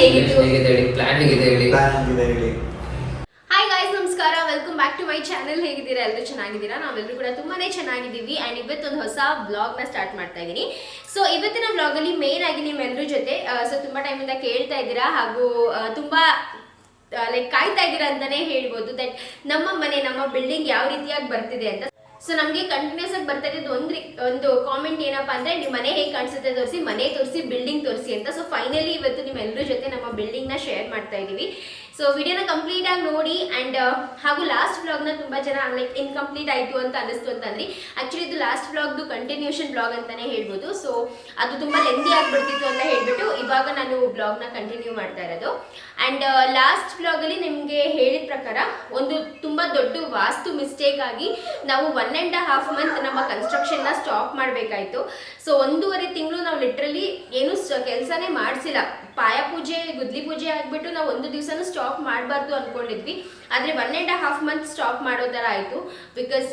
Execution ಹೇಗಿತ್ತು plan ಹೇಗಿದೆ ಹೇಳಿ. ಹಾಯ್ ಗಾಯ್ಸ್, ನಮಸ್ಕಾರ, welcome back to my channel. ಹೇಗಿದ್ದೀರಾ? ಎಲ್ಲರೂ ಚೆನ್ನಾಗಿದ್ದೀರಾ? ನಾವೆಲ್ಲರೂ ಕೂಡ ತುಂಬಾನೇ ಚೆನ್ನಾಗಿದ್ದೀವಿ. ಆ್ಯಂಡ್ ಇವತ್ತೊಂದು ಹೊಸ ಬ್ಲಾಗ್ನ ಸ್ಟಾರ್ಟ್ ಮಾಡ್ತಾ ಇದ್ದೀನಿ. ಸೊ ಇವತ್ತಿನ ಬ್ಲಾಗಲ್ಲಿ ಮೇನ್ ಆಗಿ ನಿಮ್ಮೆಲ್ಲರ ಜೊತೆ ಸೊ ತುಂಬ ಟೈಮಿಂದ ಕೇಳ್ತಾ ಇದ್ದೀರಾ ಹಾಗೂ ತುಂಬ ಲೈಕ್ ಕಾಯ್ತಾ ಇದ್ದೀರಾ ಅಂತಲೇ ಹೇಳ್ಬೋದು ದಟ್ ನಮ್ಮ ಮನೆ, ನಮ್ಮ ಬಿಲ್ಡಿಂಗ್ ಯಾವ ರೀತಿಯಾಗಿ ಬರ್ತಿದೆ ಅಂತ. ಸೊ ನಮಗೆ ಕಂಟಿನ್ಯೂಸ್ ಆಗಿ ಬರ್ತಾ ಇದ್ದು ಒಂದು ಕಾಮೆಂಟ್ ಏನಪ್ಪಾ ಅಂದ್ರೆ ನಿಮ್ಮ ಮನೆ ಹೇಗೆ ಕಾಣಿಸುತ್ತೆ ತೋರಿಸಿ, ಮನೆ ತೋರಿಸಿ, ಬಿಲ್ಡಿಂಗ್ ತೋರಿಸಿ ಅಂತ. ಸೊ ಫೈನಲಿ ಇವತ್ತು ನಿಮ್ಮೆಲ್ಲರ ಜೊತೆ ನಮ್ಮ ಬಿಲ್ಡಿಂಗ್ನ ಶೇರ್ ಮಾಡ್ತಾ ಇದ್ದೀವಿ. ಸೊ ವಿಡಿಯೋನ ಕಂಪ್ಲೀಟ್ ಆಗಿ ನೋಡಿ. ಆ್ಯಂಡ್ ಹಾಗೂ ಲಾಸ್ಟ್ ವ್ಲಾಗ್ನ ತುಂಬ ಜನ ಲೈಕ್ ಇನ್ಕಂಪ್ಲೀಟ್ ಆಯಿತು ಅಂತ ಅನಿಸ್ತು ಅಂತಂದ್ರಿ. ಆ್ಯಕ್ಚುಲಿ ಇದು ಲಾಸ್ಟ್ ವ್ಲಾಗ್ದು ಕಂಟಿನ್ಯೂಷನ್ ಬ್ಲಾಗ್ ಅಂತಲೇ ಹೇಳ್ಬೋದು. ಸೊ ಅದು ತುಂಬ ಲೆಂದಿ ಆಗಿಬಿಡ್ತಿತ್ತು ಅಂತ ಹೇಳ್ಬಿಟ್ಟು ಇವಾಗ ನಾನು ಬ್ಲಾಗ್ನ ಕಂಟಿನ್ಯೂ ಮಾಡ್ತಾ ಇರೋದು. ಆ್ಯಂಡ್ ಲಾಸ್ಟ್ ವ್ಲಾಗಲ್ಲಿ ನಿಮಗೆ ಹೇಳಿದ ಪ್ರಕಾರ ಒಂದು ತುಂಬ ದೊಡ್ಡ ವಾಸ್ತು ಮಿಸ್ಟೇಕ್ ಆಗಿ ನಾವು 1.5 ಮಂತ್ ನಮ್ಮ ಕನ್ಸ್ಟ್ರಕ್ಷನ್ನ ಸ್ಟಾಪ್ ಮಾಡಬೇಕಾಯಿತು. ಸೊ 1.5 ತಿಂಗಳು ನಾವು ಲಿಟ್ರಲಿ ಏನು ಕೆಲಸನೇ ಮಾಡಿಸಿಲ್ಲ. ಪಾಯ ಪೂಜೆ, ಗುದ್ಲಿ ಪೂಜೆ ಆಗಿಬಿಟ್ಟು ನಾವು ಒಂದು ದಿವಸನೂ ಸ್ಟಾಪ್ ಮಾಡಬಾರ್ದು ಅಂದ್ಕೊಂಡಿದ್ವಿ. ಆದರೆ 1.5 ಮಂತ್ ಸ್ಟಾಪ್ ಮಾಡೋ ಥರ ಆಯಿತು. ಬಿಕಾಸ್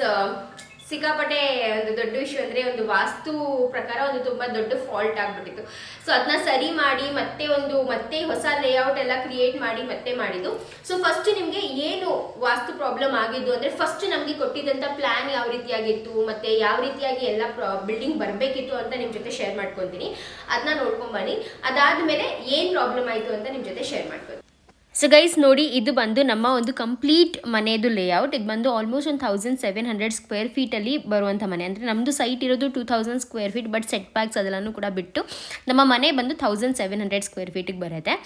ಸಿಕ್ಕಾಪಟ್ಟೆ ಒಂದು ದೊಡ್ಡ ವಿಷಯ ಅಂದರೆ ಒಂದು ವಾಸ್ತು ಪ್ರಕಾರ ಒಂದು ತುಂಬ ದೊಡ್ಡ ಫಾಲ್ಟ್ ಆಗಿಬಿಟ್ಟಿತ್ತು. ಸೊ ಅದನ್ನ ಸರಿ ಮಾಡಿ ಮತ್ತೆ ಹೊಸ ಲೇಔಟ್ ಎಲ್ಲ ಕ್ರಿಯೇಟ್ ಮಾಡಿ ಮತ್ತೆ ಮಾಡಿದ್ದು. ಸೊ ಫಸ್ಟ್ ನಿಮಗೆ ಏನು ವಾಸ್ತು ಪ್ರಾಬ್ಲಮ್ ಆಗಿದ್ದು ಅಂದರೆ ಫಸ್ಟ್ ನಮಗೆ ಕೊಟ್ಟಿದ್ದಂಥ ಪ್ಲ್ಯಾನ್ ಯಾವ ರೀತಿಯಾಗಿತ್ತು ಮತ್ತು ಯಾವ ರೀತಿಯಾಗಿ ಎಲ್ಲ ಬಿಲ್ಡಿಂಗ್ ಬರಬೇಕಿತ್ತು ಅಂತ ನಿಮ್ಮ ಜೊತೆ ಶೇರ್ ಮಾಡ್ಕೊತೀನಿ. ಅದನ್ನ ನೋಡ್ಕೊಂಬನ್ನಿ. ಅದಾದಮೇಲೆ ಏನು ಪ್ರಾಬ್ಲಮ್ ಆಯಿತು ಅಂತ ನಿಮ್ಮ ಜೊತೆ ಶೇರ್ ಮಾಡ್ಕೊತೀನಿ. ಸೊ ಗೈಸ್ ನೋಡಿ, ಇದು ಬಂದು ನಮ್ಮ ಒಂದು ಕಂಪ್ಲೀಟ್ ಮನೆಯದು ಲೇಔಟ್. ಇದು ಬಂದು ಆಲ್ಮೋಸ್ಟ್ ಒಂದು 1700 ಸ್ಕ್ವೇರ್ ಫೀಟಲ್ಲಿ ಬರುವಂಥ ಮನೆ. ಅಂದರೆ ನಮ್ಮದು ಸೈಟ್ ಇರೋದು 2000 square feet, but setbacks ಅದೆಲ್ಲನೂ ಕೂಡ ಬಿಟ್ಟು ನಮ್ಮ ಮನೆ ಬಂದು 1700 ಸ್ಕ್ವೇರ್ ಫೀಟಿಗೆ ಬರುತ್ತೆ.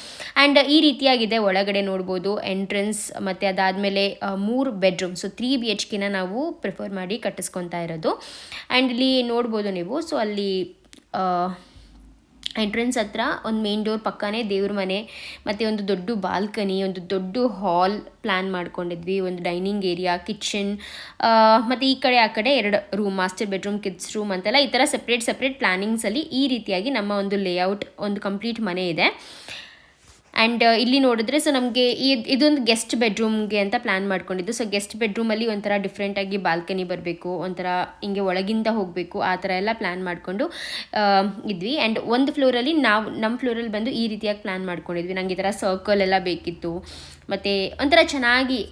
ಆ್ಯಂಡ್ ಈ ರೀತಿಯಾಗಿದೆ. ಒಳಗಡೆ ನೋಡ್ಬೋದು ಎಂಟ್ರೆನ್ಸ್, ಮತ್ತು ಅದಾದಮೇಲೆ 3 ಬೆಡ್ರೂಮ್. ಸೊ 3 BHK ನಾವು ಪ್ರಿಫರ್ ಮಾಡಿ ಕಟ್ಟಿಸ್ಕೊತಾ ಇರೋದು. ಆ್ಯಂಡ್ ಇಲ್ಲಿ ನೋಡ್ಬೋದು ನೀವು. ಸೊ ಅಲ್ಲಿ ಎಂಟ್ರೆನ್ಸ್ ಹತ್ರ ಒಂದು ಮೇನ್ ಡೋರ್ ಪಕ್ಕನೇ ದೇವ್ರ ಮನೆ, ಮತ್ತು ಒಂದು ದೊಡ್ಡ ಬಾಲ್ಕನಿ, ಒಂದು ದೊಡ್ಡ ಹಾಲ್ ಪ್ಲ್ಯಾನ್ ಮಾಡ್ಕೊಂಡಿದ್ವಿ. ಒಂದು ಡೈನಿಂಗ್ ಏರಿಯಾ, ಕಿಚನ್, ಮತ್ತು ಈ ಕಡೆ ಆ ಕಡೆ 2 room, master bedroom, kids room ಅಂತೆಲ್ಲ ಈ ಥರ ಸೆಪ್ರೇಟ್ ಪ್ಲ್ಯಾನಿಂಗ್ಸಲ್ಲಿ ಈ ರೀತಿಯಾಗಿ ನಮ್ಮ ಒಂದು ಲೇಔಟ್, ಒಂದು ಕಂಪ್ಲೀಟ್ ಮನೆ ಇದೆ. ಆ್ಯಂಡ್ ಇಲ್ಲಿ ನೋಡಿದ್ರೆ ಸೊ ನಮಗೆ ಇದೊಂದು ಗೆಸ್ಟ್ ಬೆಡ್ರೂಮ್ಗೆ ಅಂತ ಪ್ಲ್ಯಾನ್ ಮಾಡ್ಕೊಂಡಿದ್ದು. ಸೊ ಗೆಸ್ಟ್ ಬೆಡ್ರೂಮಲ್ಲಿ ಒಂಥರ ಡಿಫ್ರೆಂಟಾಗಿ ಬಾಲ್ಕನಿ ಬರಬೇಕು, ಒಂಥರ ಹಿಂಗೆ ಒಳಗಿಂದ ಹೋಗಬೇಕು, ಆ ಥರ ಎಲ್ಲ ಪ್ಲ್ಯಾನ್ ಮಾಡಿಕೊಂಡು ಇದ್ವಿ. ಆ್ಯಂಡ್ ಒಂದು ಫ್ಲೋರಲ್ಲಿ ನಮ್ಮ ಫ್ಲೋರಲ್ಲಿ ಬಂದು ಈ ರೀತಿಯಾಗಿ ಪ್ಲ್ಯಾನ್ ಮಾಡ್ಕೊಂಡಿದ್ವಿ. ನನಗೆ ಈ ಥರ ಸರ್ಕಲ್ ಎಲ್ಲ ಬೇಕಿತ್ತು, ಮತ್ತು ಒಂಥರ ಚೆನ್ನಾಗಿ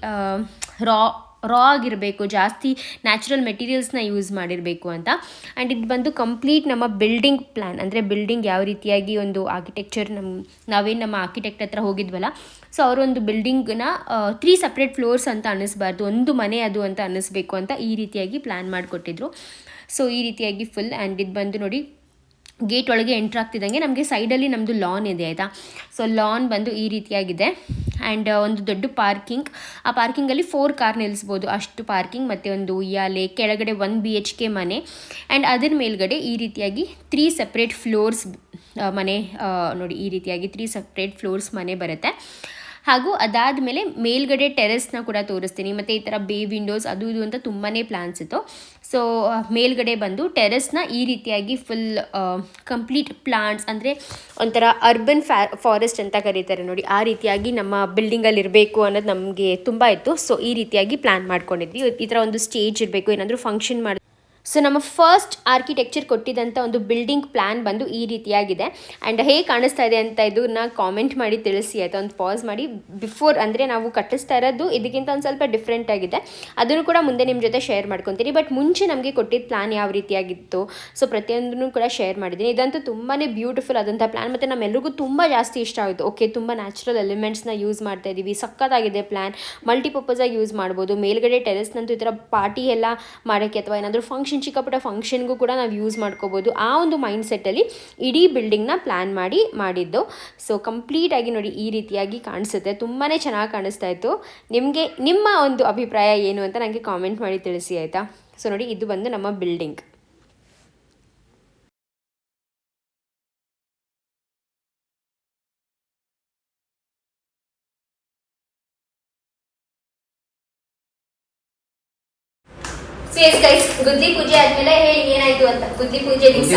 ರಾ ಆಗಿರಬೇಕು, ಜಾಸ್ತಿ ನ್ಯಾಚುರಲ್ ಮೆಟೀರಿಯಲ್ಸ್ನ ಯೂಸ್ ಮಾಡಿರಬೇಕು ಅಂತ. ಆ್ಯಂಡ್ ಇದು ಬಂದು ಕಂಪ್ಲೀಟ್ ನಮ್ಮ ಬಿಲ್ಡಿಂಗ್ ಪ್ಲ್ಯಾನ್. ಅಂದರೆ ಬಿಲ್ಡಿಂಗ್ ಯಾವ ರೀತಿಯಾಗಿ ಒಂದು ಆರ್ಕಿಟೆಕ್ಚರ್ ನಾವೇನು ನಮ್ಮ ಆರ್ಕಿಟೆಕ್ಟ್ ಹತ್ರ ಹೋಗಿದ್ವಲ್ಲ, ಸೊ ಅವರೊಂದು ಬಿಲ್ಡಿಂಗ್ನ 3 ಸಪ್ರೇಟ್ ಫ್ಲೋರ್ಸ್ ಅಂತ ಅನ್ನಿಸ್ಬಾರ್ದು, ಒಂದು ಮನೆ ಅದು ಅಂತ ಅನ್ನಿಸ್ಬೇಕು ಅಂತ ಈ ರೀತಿಯಾಗಿ ಪ್ಲ್ಯಾನ್ ಮಾಡಿಕೊಟ್ಟಿದ್ರು. ಸೊ ಈ ರೀತಿಯಾಗಿ ಫುಲ್. ಆ್ಯಂಡ್ ಇದು ಬಂದು ನೋಡಿ, ಗೇಟ್ ಒಳಗೆ ಎಂಟ್ರ್ ಆಗ್ತಿದ್ದಂಗೆ ನಮಗೆ ಸೈಡಲ್ಲಿ ನಮ್ಮದು ಲಾನ್ ಇದೆ ಆಯಿತಾ. ಸೊ ಲಾನ್ ಬಂದು ಈ ರೀತಿಯಾಗಿದೆ. ಆ್ಯಂಡ್ ಒಂದು ದೊಡ್ಡ ಪಾರ್ಕಿಂಗ್, ಆ ಪಾರ್ಕಿಂಗಲ್ಲಿ 4 ಕಾರ್ ನಿಲ್ಲಿಸ್ಬೋದು ಅಷ್ಟು ಪಾರ್ಕಿಂಗ್, ಮತ್ತು ಒಂದು ಉಯ್ಯಾಲೆ, ಕೆಳಗಡೆ 1 BHK ಮನೆ. ಆ್ಯಂಡ್ ಅದರ ಮೇಲ್ಗಡೆ ಈ ರೀತಿಯಾಗಿ 3 ಸಪ್ರೇಟ್ ಫ್ಲೋರ್ಸ್ ಮನೆ. ನೋಡಿ ಈ ರೀತಿಯಾಗಿ 3 ಸಪ್ರೇಟ್ ಫ್ಲೋರ್ಸ್ ಮನೆ ಬರುತ್ತೆ. ಹಾಗೂ ಅದಾದಮೇಲೆ ಮೇಲ್ಗಡೆ ಟೆರೆಸ್ನ ಕೂಡ ತೋರಿಸ್ತೀನಿ, ಮತ್ತು ಈ ಥರ ಬೇ ವಿಂಡೋಸ್ ಅದು ಇದು ಅಂತ ತುಂಬಾ ಪ್ಲ್ಯಾನ್ಸ್ ಇತ್ತು. ಸೊ ಮೇಲ್ಗಡೆ ಬಂದು ಟೆರೆಸ್ನ ಈ ರೀತಿಯಾಗಿ ಫುಲ್ ಕಂಪ್ಲೀಟ್ ಪ್ಲಾಂಟ್ಸ್, ಅಂದರೆ ಒಂಥರ ಅರ್ಬನ್ ಫಾರೆಸ್ಟ್ ಅಂತ ಕರೀತಾರೆ ನೋಡಿ, ಆ ರೀತಿಯಾಗಿ ನಮ್ಮ ಬಿಲ್ಡಿಂಗಲ್ಲಿ ಇರಬೇಕು ಅನ್ನೋದು ನಮಗೆ ತುಂಬ ಇತ್ತು. ಸೊ ಈ ರೀತಿಯಾಗಿ ಪ್ಲ್ಯಾನ್ ಮಾಡ್ಕೊಂಡಿದ್ವಿ. ಈ ಥರ ಒಂದು ಸ್ಟೇಜ್ ಇರಬೇಕು, ಏನಾದರೂ ಫಂಕ್ಷನ್ ಮಾಡಿ. ಸೊ ನಮ್ಮ ಫಸ್ಟ್ ಆರ್ಕಿಟೆಕ್ಚರ್ ಕೊಟ್ಟಿದ್ದಂಥ ಒಂದು ಬಿಲ್ಡಿಂಗ್ ಪ್ಲ್ಯಾನ್ ಬಂದು ಈ ರೀತಿಯಾಗಿದೆ. ಆ್ಯಂಡ್ ಹೇಗೆ ಕಾಣಿಸ್ತಾ ಇದೆ ಅಂತ ಇದನ್ನ ಕಾಮೆಂಟ್ ಮಾಡಿ ತಿಳಿಸಿ ಆಯಿತಾ. ಒಂದು ಪಾಸ್ ಮಾಡಿ. ಬಿಫೋರ್ ಅಂದರೆ ನಾವು ಕಟ್ಟಿಸ್ತಾ ಇರೋದು ಇದಕ್ಕಿಂತ ಒಂದು ಸ್ವಲ್ಪ ಡಿಫ್ರೆಂಟ್ ಆಗಿದೆ, ಅದನ್ನು ಕೂಡ ಮುಂದೆ ನಿಮ್ಮ ಜೊತೆ ಶೇರ್ ಮಾಡ್ಕೊತೀನಿ. ಬಟ್ ಮುಂಚೆ ನಮಗೆ ಕೊಟ್ಟಿದ್ದ ಪ್ಲ್ಯಾನ್ ಯಾವ ರೀತಿಯಾಗಿತ್ತು, ಸೊ ಪ್ರತಿಯೊಂದನ್ನು ಕೂಡ ಶೇರ್ ಮಾಡಿದ್ದೀನಿ. ಇದಂತೂ ತುಂಬಾ ಬ್ಯೂಟಿಫುಲ್ ಆದಂಥ ಪ್ಲ್ಯಾನ್, ಮತ್ತು ನಮ್ಮೆಲ್ಲರಿಗೂ ತುಂಬ ಜಾಸ್ತಿ ಇಷ್ಟ ಆಯಿತು. ಓಕೆ, ತುಂಬ ನ್ಯಾಚುರಲ್ ಎಲಿಮೆಂಟ್ಸ್ನ ಯೂಸ್ ಮಾಡ್ತಾ ಇದ್ದೀವಿ, ಸಕ್ಕತ್ತಾಗಿದೆ ಪ್ಲ್ಯಾನ್, ಮಲ್ಟಿಪರ್ಪಸಾಗಿ ಯೂಸ್ ಮಾಡ್ಬೋದು. ಮೇಲ್ಗಡೆ ಟೆರೆಸ್ನಂತೂ ಈ ಥರ ಪಾರ್ಟಿ ಎಲ್ಲ ಮಾಡೋಕ್ಕೆ ಅಥವಾ ಏನಾದರೂ ಫಂಕ್ಷನ್, ಚಿಕ್ಕಪುಟ್ಟ ಫಂಕ್ಷನ್ಗೂ ಕೂಡ ನಾವು ಯೂಸ್ ಮಾಡ್ಕೋಬೋದು. ಆ ಒಂದು ಮೈಂಡ್ ಸೆಟ್ಟಲ್ಲಿ ಇಡೀ ಬಿಲ್ಡಿಂಗ್ನ ಪ್ಲ್ಯಾನ್ ಮಾಡಿದ್ದು. ಸೊ ಕಂಪ್ಲೀಟಾಗಿ ನೋಡಿ ಈ ರೀತಿಯಾಗಿ ಕಾಣಿಸುತ್ತೆ, ತುಂಬಾ ಚೆನ್ನಾಗಿ ಕಾಣಿಸ್ತಾ ಇತ್ತು. ನಿಮಗೆ ನಿಮ್ಮ ಒಂದು ಅಭಿಪ್ರಾಯ ಏನು ಅಂತ ನನಗೆ ಕಾಮೆಂಟ್ ಮಾಡಿ ತಿಳಿಸಿ ಆಯಿತಾ. ಸೊ ನೋಡಿ, ಇದು ಬಂದು ನಮ್ಮ ಬಿಲ್ಡಿಂಗ್. ಸೇಸ್ ಗೈಸ್, ಗುದ್ಲಿ ಪೂಜೆ ಆದ್ಮೇಲೆ ಹೇಳಿ ಏನಾಯ್ತು ಅಂತ. ಗುದ್ಲಿ ಪೂಜೆ ದಿವಸ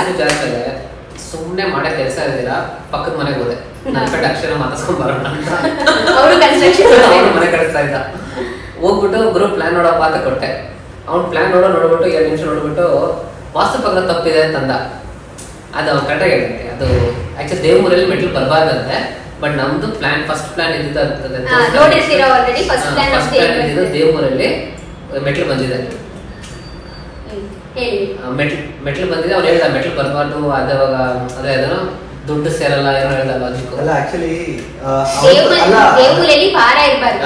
ಸುಮ್ಮನೆ ಮಾಡೋ ಕೆಲಸ ಇರಲಿಲ್ಲ, ಪಕ್ಕದ ಮನೆಗೆ ಹೋದೆ. ನನ್ನ ಅಕ್ಷರ ಮಾತಾಡ್ಸ್ಕೊಂಡ್ ಬರೋಣ ಅಂತ ಅವರು ಕನ್ಸ್ಟ್ರಕ್ಷನ್ ಮನೆ ಕಳಿಸ್ತಾ ಇದ್ದ. ಹೋಗ್ಬಿಟ್ಟು ಗ್ರೂಪ್ ಪ್ಲಾನ್ ನೋಡಪ್ಪ ಅಂತ ಕೊಟ್ಟೆ. ಅವ್ನು ಪ್ಲಾನ್ ನೋಡ್ಬಿಟ್ಟು 2 ನಿಮಿಷ ನೋಡ್ಬಿಟ್ಟು ವಾಸ್ತು ಪಕ್ಕ ತಪ್ಪಿದೆ ಅಂತಂದ. ಅದು ಕರೆಕ್ಟಾಗಿ ಹೇಳಿದೆ. ಅದು ಆ್ಯಕ್ಚುಲಿ ದೇವಮೂರಲ್ಲಿ ಮೆಟ್ಲು ಬರಬಾರ್ದಂತೆ, ಬಟ್ ನಮ್ದು ಪ್ಲಾನ್ ಫಸ್ಟ್ ಪ್ಲಾನ್ ನೋಡಿರ್ತೀರಾ ಆಲ್ರೆಡಿ ಫಸ್ಟ್ ಪ್ಲಾನ್ ಇದ್ದಿದ್ದು ದೇವೂರಲ್ಲಿ ಮೆಟ್ಲು ಬಂದಿದೆ. ಹೇಳಿ. ಮೆಟ್ಲು ಬಂದಿದೆ. ಅವ್ನು ಹೇಳ್ದ ಮೆಟ್ಲು ಬರಬಾರ್ದು, ಅದಾಗ ಅದೇ ಅದನ್ನು ದುಡ್ಡು ಸೇರಲ್ಲ ಏನೋ ಹೇಳ್ದ ಲಾಜಿಕ್. ಅಲ್ಲ ಆಕ್ಚುಲಿ ದೇವೂರಲ್ಲಿ ಭಾರ ಇರಬಾರ್ದು,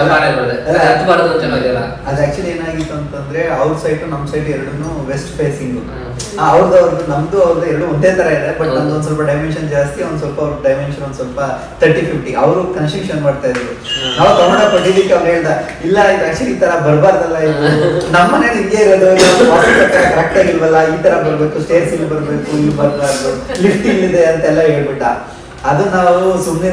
ಹತ್ತಬಾರ್ದು ಅಂತ ಹೇಳಿದಲ್ಲ. ಅದು ಆಕ್ಚುಲಿ ಏನಾಗಿತ್ತು ಅಂತಂದ್ರೆ ಅವ್ರ ಸೈಟ್ ನಮ್ ಸೈಟ್ ಎರಡೂ ವೆಸ್ಟ್ ಫೇಸಿಂಗ್. ಅವ್ರದ್ದು ನಮ್ದು ಅವ್ರದ್ದು ಎರಡು ಒಂದೇ ತರ ಇದೆ. ಬಟ್ ನಮ್ದು ಒಂದ್ ಸ್ವಲ್ಪ ಡೈಮೆನ್ಷನ್ ಜಾಸ್ತಿ, ಒಂದ್ ಸ್ವಲ್ಪ ಅವ್ರ ಡೈಮೆನ್ಷನ್ ಒಂದ್ ಸ್ವಲ್ಪ 30-50. ಅವರು ಕನ್ಸ್ಟ್ರಕ್ಷನ್ ಮಾಡ್ತಾ ಇದ್ರು. ನಾವು ಕನ್ನಡ ಪಟ್ಟಿದ್ದಕ್ಕೆ ಅವ್ನು ಹೇಳ್ದ ಇಲ್ಲ ಇದು ಆಕ್ಚುಲಿ ಈ ತರ ಬರ್ಬಾರ್ದಲ್ಲ, ಇದು ನಮ್ಮನೆ ಹಿಂಗೆ ಇರೋದು ಕರೆಕ್ಟ್ ಆಗಿಲ್ವಲ್ಲ, ಈ ತರ ಬರ್ಬೇಕು, ಸ್ಟೇರ್ಸ್ ಇಲ್ಲಿ ಬರ್ಬೇಕು, ಇಲ್ಲಿ ಬರ್ಬಾರ್ದು, ಲಿಫ್ಟ್ ಇಲ್ಲಿದೆ ಅಂತೆಲ್ಲ ಹೇಳ್ಬಿಟ್ಟ. ಅದು ನಾವು ಸುಮ್ಮನೆ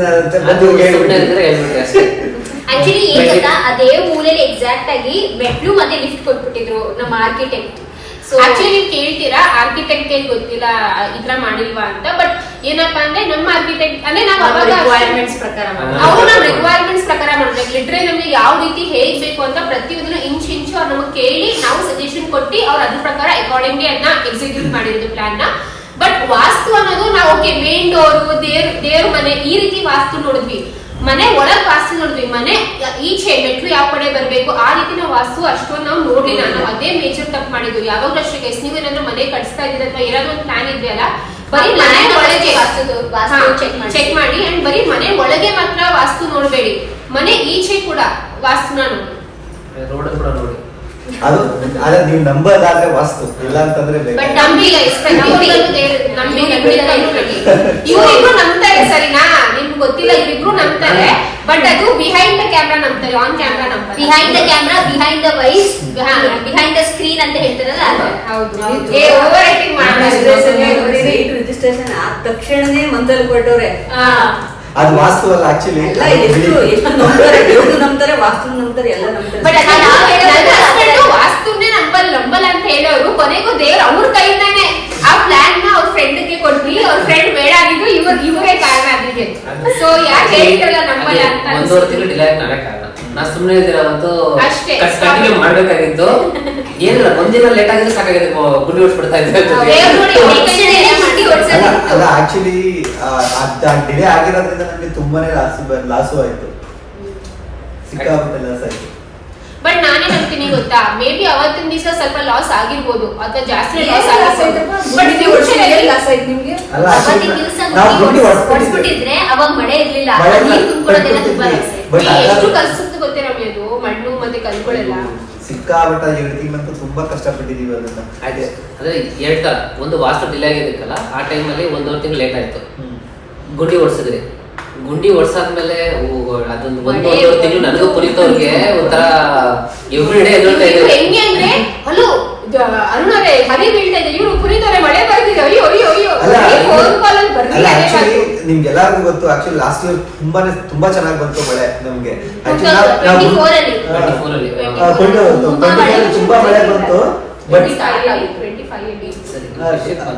ಆಕ್ಚುಲಿ ಏನ್ ಗೊತ್ತಾ, ಅದೇ ಮೂಲೆಯಲ್ಲಿ ಎಕ್ಸಾಕ್ಟ್ ಆಗಿ ಮೆಟ್ಲು ಮತ್ತೆ ಲಿಫ್ಟ್ ಕೊಟ್ಬಿಟ್ಟಿದ್ರು ನಮ್ಮ ಆರ್ಕಿಟೆಕ್ಟ್. ಸೊ ಆಕ್ಚುಲಿ ನೀವು ಕೇಳ್ತೀರಾ ಆರ್ಕಿಟೆಕ್ಟ್ ಗೊತ್ತಿಲ್ಲ ಈ ತರ ಮಾಡಿಲ್ವಾ ಅಂತ. ಬಟ್ ಏನಪ್ಪಾ ಅಂದ್ರೆ ನಮ್ಮ ಆರ್ಕಿಟೆಕ್ಟ್ ಅಂದ್ರೆ ನಾವು ಅವಾಗ ರಿಕ್ವೈರ್ಮೆಂಟ್ಸ್ ಪ್ರಕಾರ ಅವ್ರು ನಾವು ರಿಕ್ವೈರ್ಮೆಂಟ್ಸ್ ಪ್ರಕಾರ ಮಾಡ್ಬೇಕು. ಲಿಟ್ರೆ ನಮ್ಗೆ ಯಾವ ರೀತಿ ಹೇಗ್ ಬೇಕು ಅಂತ ಪ್ರತಿಯೊಂದನ್ನು ಇಂಚು ಅವ್ರು ನಮಗೆ ಕೇಳಿ ನಾವು ಸಜೆಷನ್ ಕೊಟ್ಟು ಅವ್ರು ಅದ್ರ ಪ್ರಕಾರ ಅಕಾರ್ಡಿಂಗ್ಲಿ ಅದನ್ನ ಎಕ್ಸಿಕ್ಯೂಟ್ ಮಾಡಿರೋದು ಪ್ಲಾನ್ ನ. ಬಟ್ ವಾಸ್ತು ಅನ್ನೋದು ನಾವು ಓಕೆ ಮೇನ್ ಡೋರು ದೇವ್ರ ಮನೆ ಈ ರೀತಿ ವಾಸ್ತು ನೋಡಿದ್ವಿ, ಮನೆ ಒಳಗ್ ವಾಸ್ತು ನೋಡಿದ್ವಿ, ಮನೆ ಈಚೆ ಮೆಟ್ಲು ಯಾವ ಕಡೆ ಬರ್ಬೇಕು ಆ ರೀತಿ ನಾವು ವಾಸ್ತು ಅಷ್ಟೊಂದು ನಾವು ನೋಡ್ಲಿಲ್ಲ. ನಾವು ಅದೇ ಮೇಜರ್ ತಪ್ಪು ಮಾಡಿದ್ವಿ. ಯಾವಾಗ್ಲೂ ಅಷ್ಟೇ ಗೈಸ್, ನೀವು ಏನಾದ್ರು ಮನೆ ಕಟ್ಸ್ತಾ ಇದ್ದೀರ ಅಥವಾ ಏನಾದ್ರು ಒಂದು ಪ್ಲಾನ್ ಇದೆಯಲ್ಲ, ಬರೀ ಮನೆ ಒಳಗೆ ಚೆಕ್ ಮಾಡಿ ಅಂಡ್ ಬರೀ ಮನೆ ಒಳಗೆ ಮಾತ್ರ ವಾಸ್ತು ನೋಡ್ಬೇಡಿ, ಮನೆ ಈಚೆ ಕೂಡ ವಾಸ್ತುನ ನೋಡಿ. ರೋಡ್ ಕೂಡ ನೋಡಿ. ಅದು ಅದ ನೀವು ನಂಬೋದಾದ್ರೆ ವಾಸ್ತು, ಇಲ್ಲ ಅಂತಂದ್ರೆ ಬಟ್ ನಂಬಿಲ್ಲ ಇವರಿಬ್ರು ನಂಬ್ತಾರೆ ಸರಿನಾ, ನಿಮ್ಗೆ ಗೊತ್ತಿಲ್ಲ ಇವರಿಬ್ರು ನಂಬ್ತಾರೆ. ಬಟ್ ಅದು ಬಿಹೈಂಡ್ ದ ಕ್ಯಾಮ್ರಾ ನಂಬ್ತಾರೆ, ಆನ್ ಕ್ಯಾಮ್ರಾ ನಂಬ್ತಾರೆ. Behind the camera, behind the vice, behind the screen ಅಂತ ಹೇಳ್ತಾರಲ್ಲ ಅದು. ಹೌದು, ಓವರ್ ರೈಟಿಂಗ್ ಮಾಡ್ತಾರೆ. ರಿಜಿಸ್ಟ್ರೇಷನ್ ಆದ ತಕ್ಷಣನೇ ಮಂತಲ್ಲಿ ಕೊಟ್ಟವ್ರೆ. ಅದು ವಾಸ್ತು ಅಲ್ಲ ಆಕ್ಚುಲಿ. ಎಷ್ಟು ನಂಬ್ತಾರೆ, ದೇವ್ರು ನಂಬ್ತಾರೆ, ವಾಸ್ತು ನಂಬ್ತಾರೆ, ಎಲ್ಲ ನಂಬ್ತಾರೆ. ಬಟ್ ವಾಸ್ತುನೇ ನಂಬಲ್ಲ ಅಂತ ಹೇಳೋರು ಕೊನೆಗೂ ದೇವ್ರು ಅವ್ರ ಕೈಯಿಂದಾನೆ ಆ ಪ್ಲಾನ್ ನ ಅವ್ರ ಫ್ರೆಂಡ್ ಗೆ ಕೊಟ್ವಿ. ಅವ್ರ ಫ್ರೆಂಡ್ ಬೇಡ ಆಗಿದ್ದು ಇವ್ರಿಗೆ ಕಾರಣ ಆಗಿದೆ. ಸೊ ಯಾಕೆ ಹೇಳ್ತಾರಲ್ಲ ನಂಬಲ್ಲ ಅಂತ. 1.5 ತಿಂಗಳು ಡಿಲೇ ಆಗಿ ನಾಳೆ ಕಾರಣ. ನಾ ಸುಮ್ಮನೆ ಇದ್ದೀರಾ ಒಂದು ಅಷ್ಟೇ ಕಂಟಿನ್ಯೂ ಮಾಡ್ಬೇಕಾಗಿತ್ತು. ಏನಿಲ್ಲ ಒಂದಿನ ಲೇಟ್ ಆಗಿದ್ರೆ ಸಾಕಾಗಿದೆ, ಗುಂಡಿ ಹೊಡ್ಸ್ಬಿಡ್ತಾ ಇದ್ದೆ. ಅಲ್ಲ ಆಕ್ಚುಲಿ ಡಿಲೇ ಆಗಿರೋದ್ರಿಂದ ನಮ್ಗೆ ತುಂಬಾನೇ ಲಾಸು ಆಯ್ತು, ಸಿಕ್ಕಾಪಟ್ಟೆ ಲಾಸ್ ಆಯ್ತು. ಬಟ್ ನಾನೇ ಹೇಳ್ತೀನಿ ಗೊತ್ತಾ, ಮೇ ಬಿ ಅವತ್ತಿನ ದಿವಸ ಸ್ವಲ್ಪ ಲಾಸ್ ಆಗಿರ್ಬೋದು ಅಥವಾ ಜಾಸ್ತಿ ಲಾಸ್ ಆಗಿರ್ಬೋದು. ಬಟ್ ನಿಮ್ಗೆ ಅಲ್ಲ ಅವತ್ತಿನ ದಿವಸ ಹೊಡ್ಸ್ಬಿಟ್ಟಿದ್ರೆ ಅವಾಗ ಮಳೆ ಇರ್ಲಿಲ್ಲ, ನೀರು ತುಂಬಿಕೊಳ್ಳೋದೆಲ್ಲ ತುಂಬಾ ಎಷ್ಟು ಕಲ್ಸುತ್ತೆ ಗೊತ್ತೇ ನಮ್ಗೆ, ಅದು ಮಣ್ಣು ಮತ್ತೆ ಕಲ್ಗಳೆಲ್ಲ ಸಿಕ್ಕಾಪಟ್ಟ 2 ತಿಂಗಳಂತೂ ತುಂಬಾ ಕಷ್ಟಪಟ್ಟಿದೀವಿ ಅದನ್ನ. ಅದೇ ಅಂದ್ರೆ ಹೇಳ್ತಾರ ಒಂದು ವಾಸ್ತು ಡಿಲೇ ಆಗಿದ್ದಕ್ಕಲ್ಲ ಆ ಟೈಮಲ್ಲಿ 1.5 ತಿಂಗಳು ಲೇಟ್ ಆಯ್ತು. ಗುಂಡಿ ಓಡಿಸಿದ್ರಿ, ಗುಂಡಿ ಓಡಿಸಾದ್ಮೇಲೆ ಅದೊಂದು 1.5 ತಿಂಗಳು ನನಗೂ ಪುನೀತವ್ರಿಗೆ ಒಂಥರ ಎವ್ರಿ ಡೇ ಹೆಂಗೆ ಅಂದ್ರೆ ಹಲೋ ಅರುಣರೇ ಹನಿ ಬೀಳ್ತಾ ಇದೆ, ಇವ್ರು ಪುನೀತವ್ರೆ ಮಳೆ ಬರ್ತಿದೆ, ಅಯ್ಯೋ ಅಯ್ಯೋ ಅಯ್ಯೋ ಫೋನ್ ಕಾಲ್ ಅಲ್ಲಿ ಬರ್ಲಿ. ನಿಮ್ಗೆಲ್ಲರಿಗೂ ಗೊತ್ತು ಆಕ್ಚುಲಿ ಲಾಸ್ಟ್ ಇಯರ್ ತುಂಬಾ ಚೆನ್ನಾಗಿ ಬಂತು ಮಳೆ ನಮ್ಗೆ. 24 ಅಲ್ಲಿ ತುಂಬಾ ಮಳೆ ಬಂತು. ಬಟ್ 25